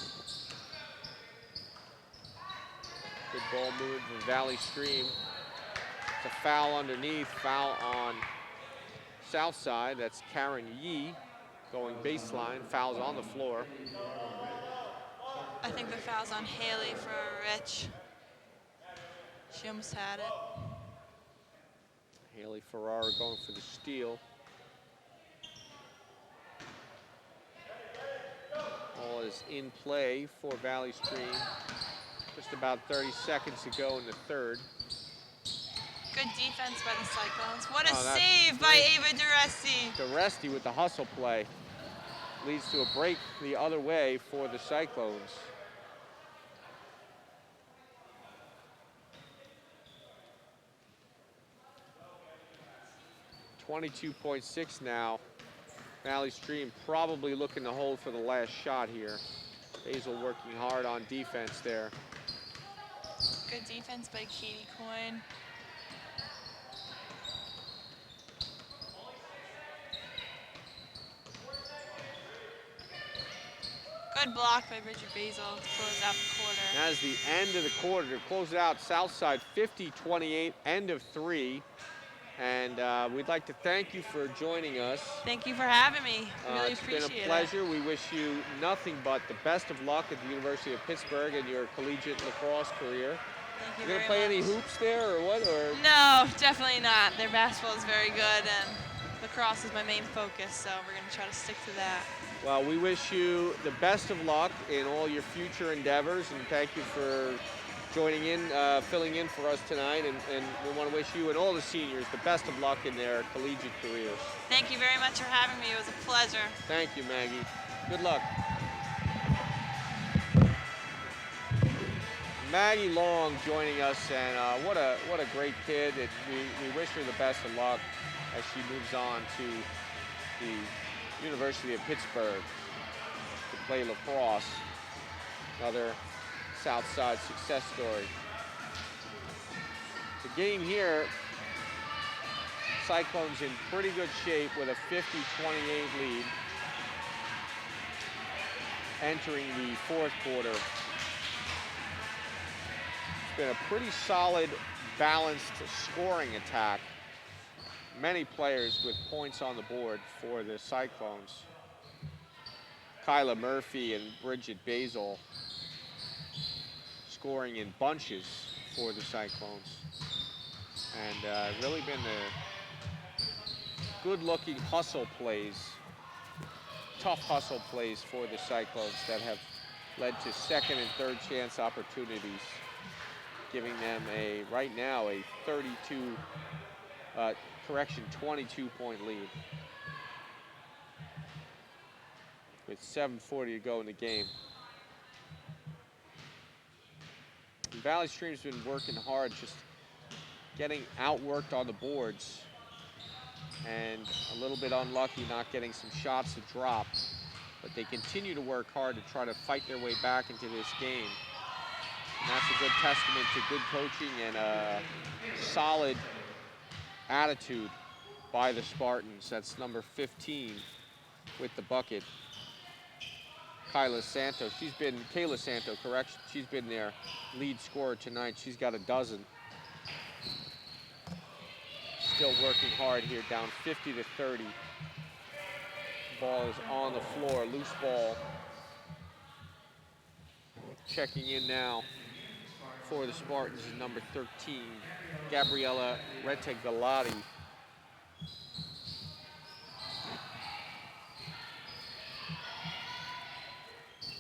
Good ball movement from Valley Stream. It's a foul underneath, foul on south side. That's Karen Yee going baseline. Fouls on the floor. I think the foul's on Haley for Rich. She almost had it. Haley Ferrara going for the steal. Ball is in play for Valley Stream. Just about 30 seconds to go in the third. Good defense by the Cyclones. What a Oh, save by Ava DeResti. DeResti with the hustle play. Leads to a break the other way for the Cyclones. .6 now. Valley Stream probably looking to hold for the last shot here. Basil working hard on defense there. Good defense by Katie Coyne. Good block by Bridget Basil to close out the quarter. That is the end of the quarter. To close it out, Southside 50-28, end of 3. And we'd like to thank you for joining us. Thank you for having me. Really It's appreciate been a pleasure. We wish you nothing but the best of luck at the University of Pittsburgh and your collegiate lacrosse career. Thank You you gonna very play much. any hoops there or what? Or No, definitely not. Their basketball is very good, and lacrosse is my main focus, so we're going to try to stick to that. well, we wish you the best of luck in all your future endeavors, and thank you for joining in, filling in for us tonight. And we want to wish you and all the seniors the best of luck in their collegiate careers. Thank you very much for having me. It was a pleasure. Thank you, Maggie. Good luck. Maggie Long joining us, and what a great kid. We wish her the best of luck as she moves on to the University of Pittsburgh to play lacrosse. Another Southside success story. The game here, Cyclones in pretty good shape with a 50-28 lead entering the fourth quarter. It's been a pretty solid, balanced scoring attack. Many players with points on the board for the Cyclones. Kyla Murphy and Bridget Basil scoring in bunches for the Cyclones. And really been the good-looking hustle plays, tough hustle plays for the Cyclones that have led to second and third chance opportunities, giving them right now a 22-point lead with 7:40 to go in the game. And Valley Stream's been working hard, just getting outworked on the boards and a little bit unlucky not getting some shots to drop, but they continue to work hard to try to fight their way back into this game. And that's a good testament to good coaching and a solid attitude by the Spartans. That's number 15 with the bucket. Kayla Santo, correct? She's been their lead scorer tonight. She's got a dozen. Still working hard here, down 50-30. Ball is on the floor, loose ball. Checking in now for the Spartans is number 13, Gabriella Retegalati.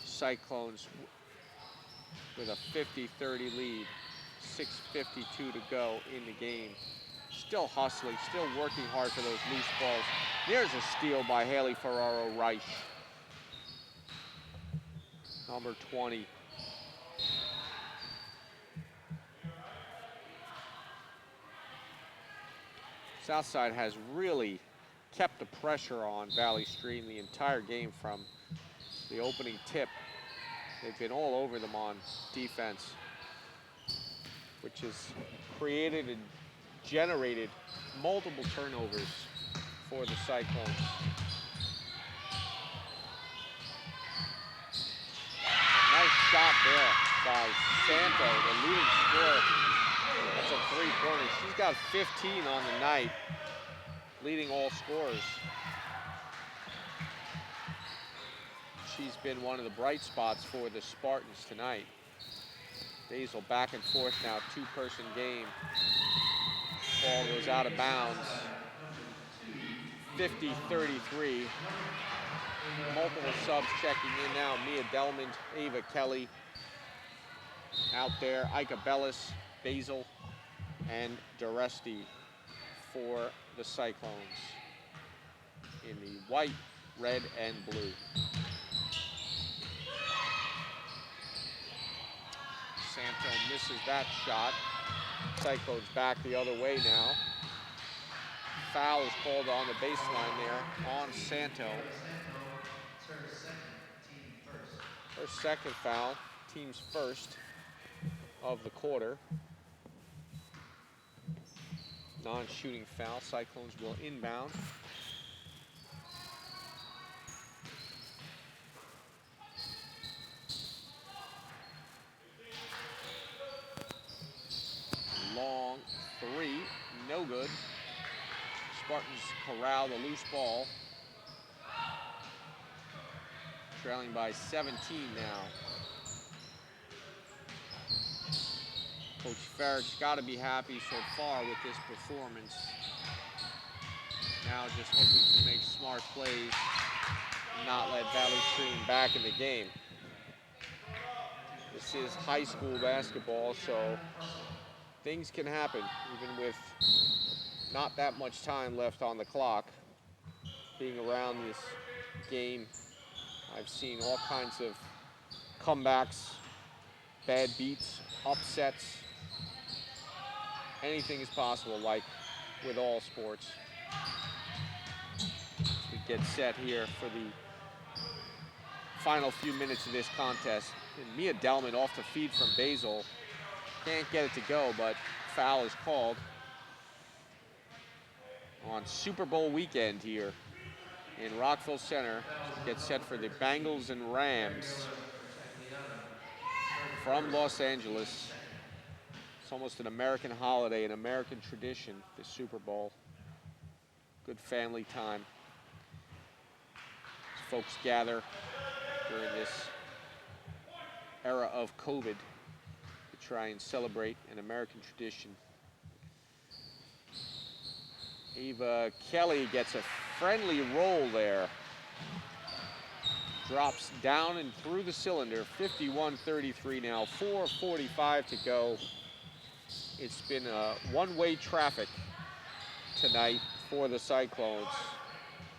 Cyclones with a 50-30 lead, 6:52 to go in the game. Still hustling, still working hard for those loose balls. There's a steal by Haley Ferraro Reich. number 20. Southside has really kept the pressure on Valley Stream the entire game from the opening tip. They've been all over them on defense, which has created and generated multiple turnovers for the Cyclones. Nice shot there by Santo, the leading scorer. That's a three-pointer. She's got 15 on the night, leading all scorers. She's been one of the bright spots for the Spartans tonight. Basil back and forth now, two-person game. Ball goes out of bounds. 50-33. Multiple subs checking in now. Mia Delmond, Ava Kelly. Out there, Ika Bellis, Basil, and Duresti for the Cyclones in the white, red, and blue. Santo misses that shot. Cyclones back the other way now. Foul is called on the baseline there on Santo. Her second foul, team's first of the quarter. Non-shooting foul. Cyclones will inbound. Long three, no good. Spartans corral the loose ball. Trailing by 17 now. Coach Farragg's got to be happy so far with this performance. Now just hoping to make smart plays and not let Valley Stream back in the game. This is high school basketball, so things can happen even with not that much time left on the clock. Being around this game, I've seen all kinds of comebacks, bad beats, upsets. Anything is possible, like with all sports. As we get set here for the final few minutes of this contest. And Mia Delman off the feed from Basil. Can't get it to go, but foul is called on Super Bowl weekend here in Rockville Centre. Get set for the Bengals and Rams from Los Angeles. It's almost an American holiday, an American tradition, the Super Bowl. Good family time. As folks gather during this era of COVID to try and celebrate an American tradition. Ava Kelly gets a friendly roll there. Drops down and through the cylinder. 51-33 now, 4:45 to go. It's been one-way traffic tonight for the Cyclones.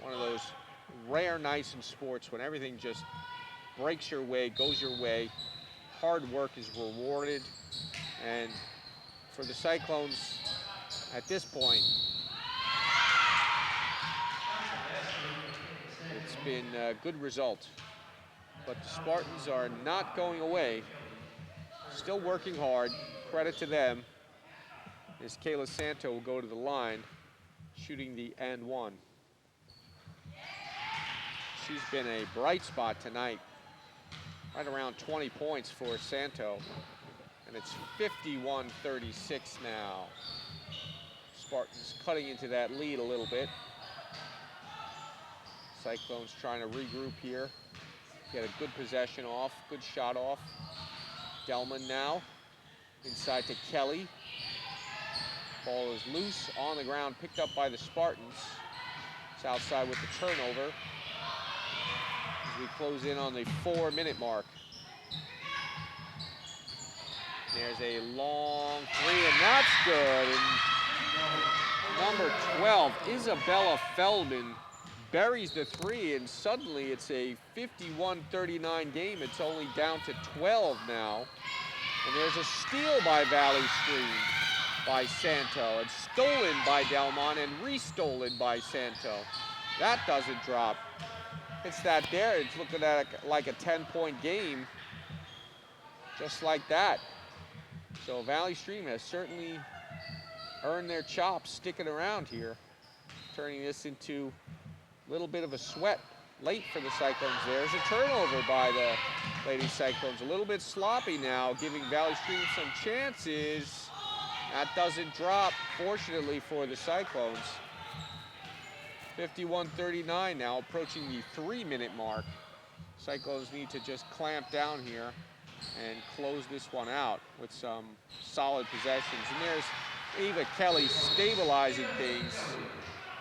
One of those rare nights in sports when everything just breaks your way, goes your way. Hard work is rewarded. And for the Cyclones, at this point, it's been a good result. But the Spartans are not going away. Still working hard. Credit to them. As Kayla Santo will go to the line, shooting the and one. She's been a bright spot tonight. Right around 20 points for Santo. And it's 51-36 now. Spartans cutting into that lead a little bit. Cyclones trying to regroup here. Get a good possession off, good shot off. Delman now, inside to Kelly. Ball is loose, on the ground, picked up by the Spartans. It's outside with the turnover. As we close in on the 4-minute mark. There's a long three, and that's good. And number 12, Isabella Feldman, buries the three, and suddenly it's a 51-39 game. It's only down to 12 now. And there's a steal by Valley Stream by Santo. It's stolen by Delmont and restolen by Santo. That doesn't drop. It's that there. It's looking at like a 10-point game, just like that. So Valley Stream has certainly earned their chops sticking around here, turning this into a little bit of a sweat late for the Cyclones. There's a turnover by the Lady Cyclones. A little bit sloppy now, giving Valley Stream some chances. That doesn't drop, fortunately for the Cyclones. 51-39 now, approaching the 3-minute mark. Cyclones need to just clamp down here and close this one out with some solid possessions. And there's Ava Kelly stabilizing things,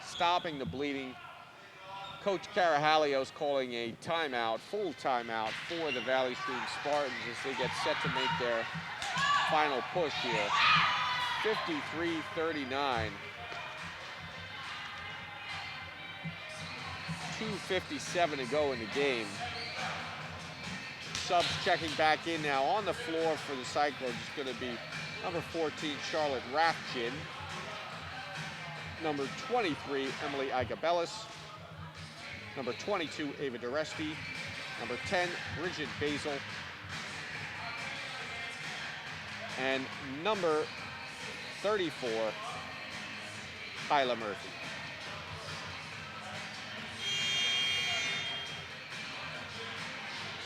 stopping the bleeding. Coach Carahalios calling a timeout, full timeout for the Valley Stream Spartans as they get set to make their final push here. 53-39. 2:57 to go in the game. Subs checking back in now on the floor for the Cyclones is going to be number 14, Charlotte Rathjen. Number 23, Emily Igabellis. Number 22, Ava Duresti. Number 10, Bridget Basil. And number 34, Kyla Murphy.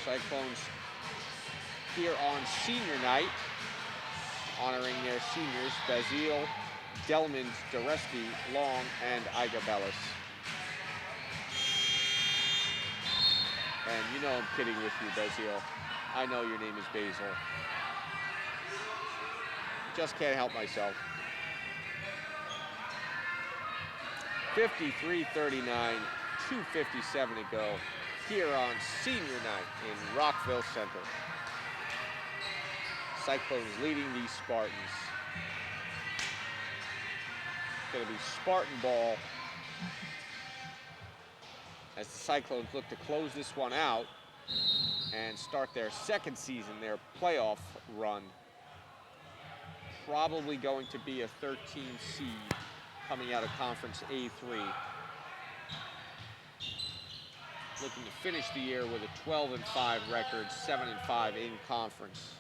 Cyclones here on senior night, honoring their seniors, Bazile, Delmond, Duresti, Long, and Igabellis. And you know I'm kidding with you, Bazile. I know your name is Basil. Just can't help myself. 53-39, 2:57 to go here on senior night in Rockville Centre. Cyclones leading these Spartans. It's going to be Spartan ball as the Cyclones look to close this one out and start their second season, their playoff run. Probably going to be a 13 seed coming out of Conference A3. Looking to finish the year with a 12-5 record, 7-5 in conference.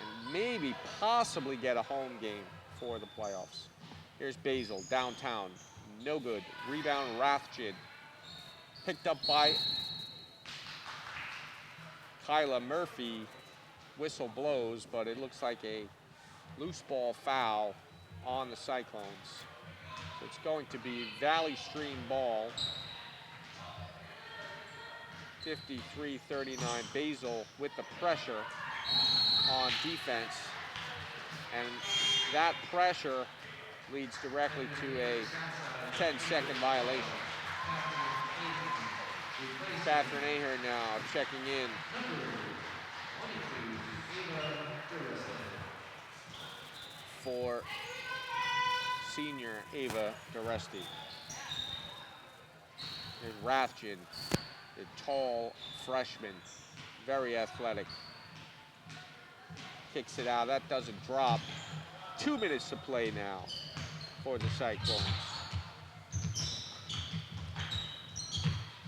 And maybe possibly get a home game for the playoffs. Here's Basil, downtown, no good. Rebound, Rathjen. Picked up by Kyla Murphy. Whistle blows, but it looks like a loose ball foul on the Cyclones. So it's going to be Valley Stream ball. 53-39, Basil with the pressure on defense. And that pressure leads directly to a 10-second violation. Catherine Ahern now checking in. For senior Ava Duresti. And Rathjen, the tall freshman, very athletic. Kicks it out, that doesn't drop. 2 minutes to play now for the Cyclones.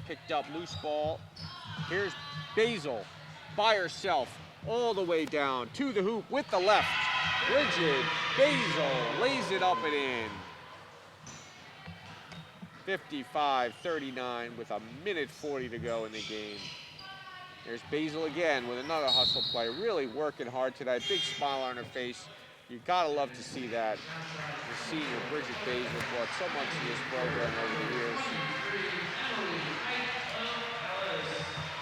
Picked up loose ball. Here's Basil by herself all the way down to the hoop with the left. Bridget Basil lays it up and in. 55-39 with 1:40 to go in the game. There's Basil again with another hustle play. Really working hard tonight. Big smile on her face. You gotta love to see that. The senior Bridget Basil brought so much to this program over the years.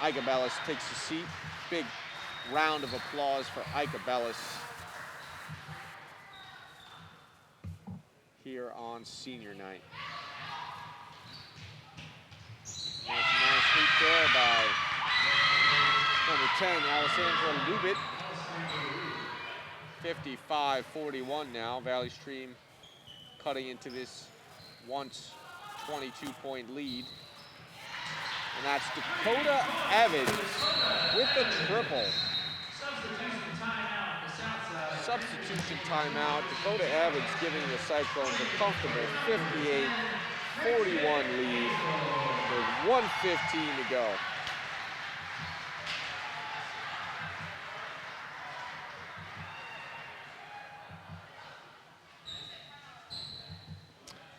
Igabellis takes a seat. Big round of applause for Igabellis here on senior night. There's a nice sweep there by number 10, Alessandra Lubit. 55-41 now. Valley Stream cutting into this once 22-point lead. And that's Dakota Evans with the triple. Substitution timeout. Dakota Evans giving the Cyclones a comfortable 58-41 lead with 1:15 to go.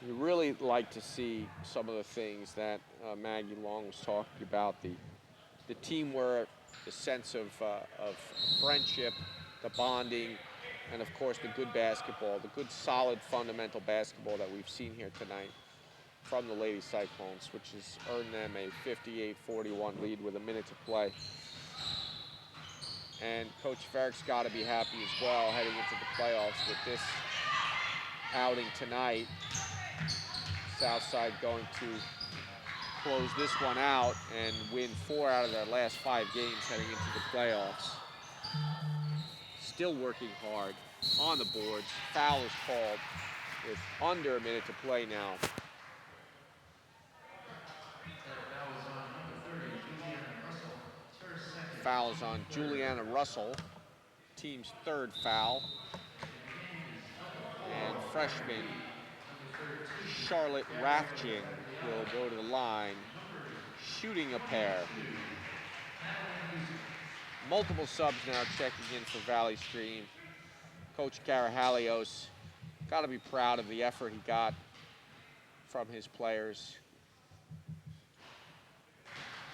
You really like to see some of the things that Maggie Long was talking about, the teamwork, the sense of friendship, the bonding, and of course the good basketball, the good solid fundamental basketball that we've seen here tonight from the Lady Cyclones, which has earned them a 58-41 lead with a minute to play. And Coach Ferrick's got to be happy as well heading into the playoffs with this outing tonight. Southside going to close this one out and win 4 out of their last 5 games heading into the playoffs. Still working hard on the boards. Foul is called with under a minute to play now. Foul is on Juliana Russell, team's 3rd foul. And freshman Charlotte Rathjen will go to the line, shooting a pair. Multiple subs now checking in for Valley Stream. Coach Karahalios got to be proud of the effort he got from his players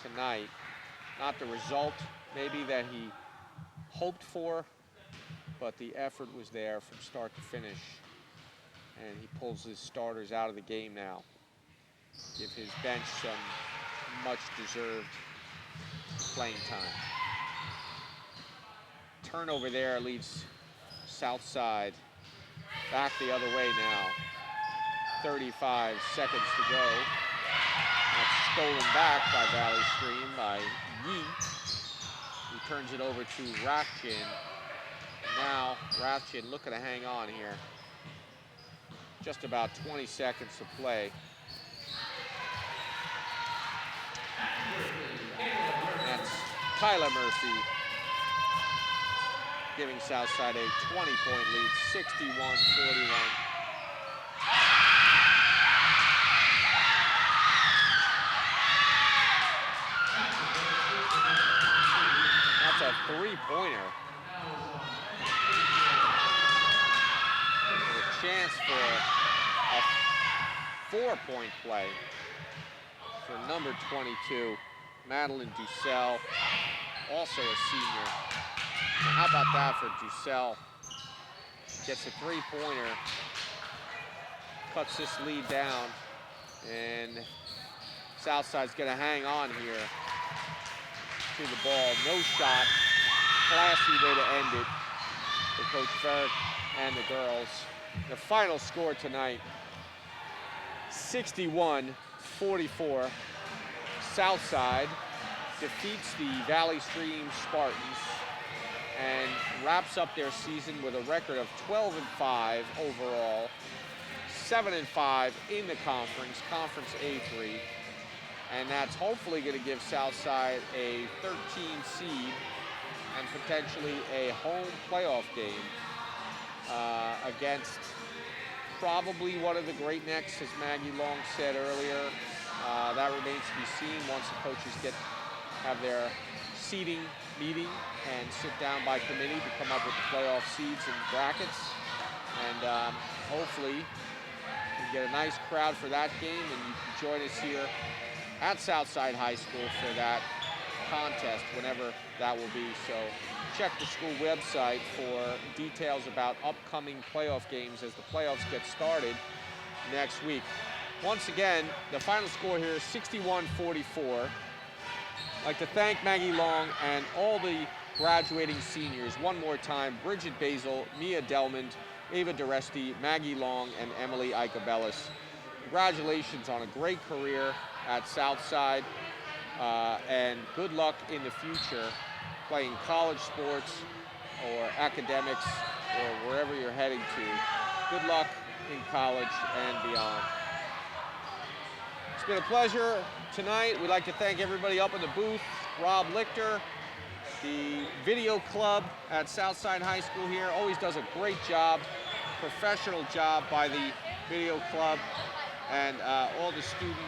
tonight. Not the result maybe that he hoped for, but the effort was there from start to finish. And he pulls his starters out of the game now. Give his bench some much-deserved playing time. Turnover there leads Southside back the other way now. 35 seconds to go. That's stolen back by Valley Stream by Yee. He turns it over to Rathjen. And now Rathjen looking to hang on here. Just about 20 seconds to play. That's Kyla Murphy giving Southside a 20-point lead, 61-41. That's a 3-pointer. A chance for a 4-point play for number 22, Madeline Dussel, also a senior. And how about that for Dussel? Gets a 3-pointer, cuts this lead down, and Southside's gonna hang on here to the ball. No shot, classy way to end it for Coach Ferrick and the girls. The final score tonight, 61-44. Southside defeats the Valley Stream Spartans and wraps up their season with a record of 12-5 overall, 7-5 in the conference A3. And that's hopefully going to give Southside a 13 seed and potentially a home playoff game against probably one of the Great Necks, as Maggie Long said earlier. That remains to be seen once the coaches have their seeding meeting and sit down by committee to come up with the playoff seeds and brackets. And hopefully we get a nice crowd for that game, and you can join us here at Southside High School for that contest, whenever that will be. So check the school website for details about upcoming playoff games as the playoffs get started next week. Once again, the final score here is 61-44. I'd like to thank Maggie Long and all the graduating seniors one more time: Bridget Basil, Mia Delmond, Ava Duresti, Maggie Long, and Emily Icabellis. Congratulations on a great career at Southside, and good luck in the future playing college sports or academics or wherever you're heading to. Good luck in college and beyond. been a pleasure tonight. We'd like to thank everybody up in the booth, Rob Lichter, the video club at Southside High School here always does a great job, professional job by the video club, and all the students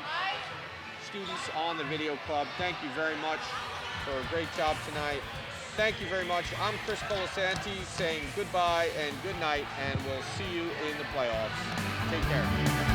on the video club. Thank you very much for a great job tonight. Thank you very much. I'm Chris Colasanti saying goodbye and good night, and we'll see you in the playoffs. Take care.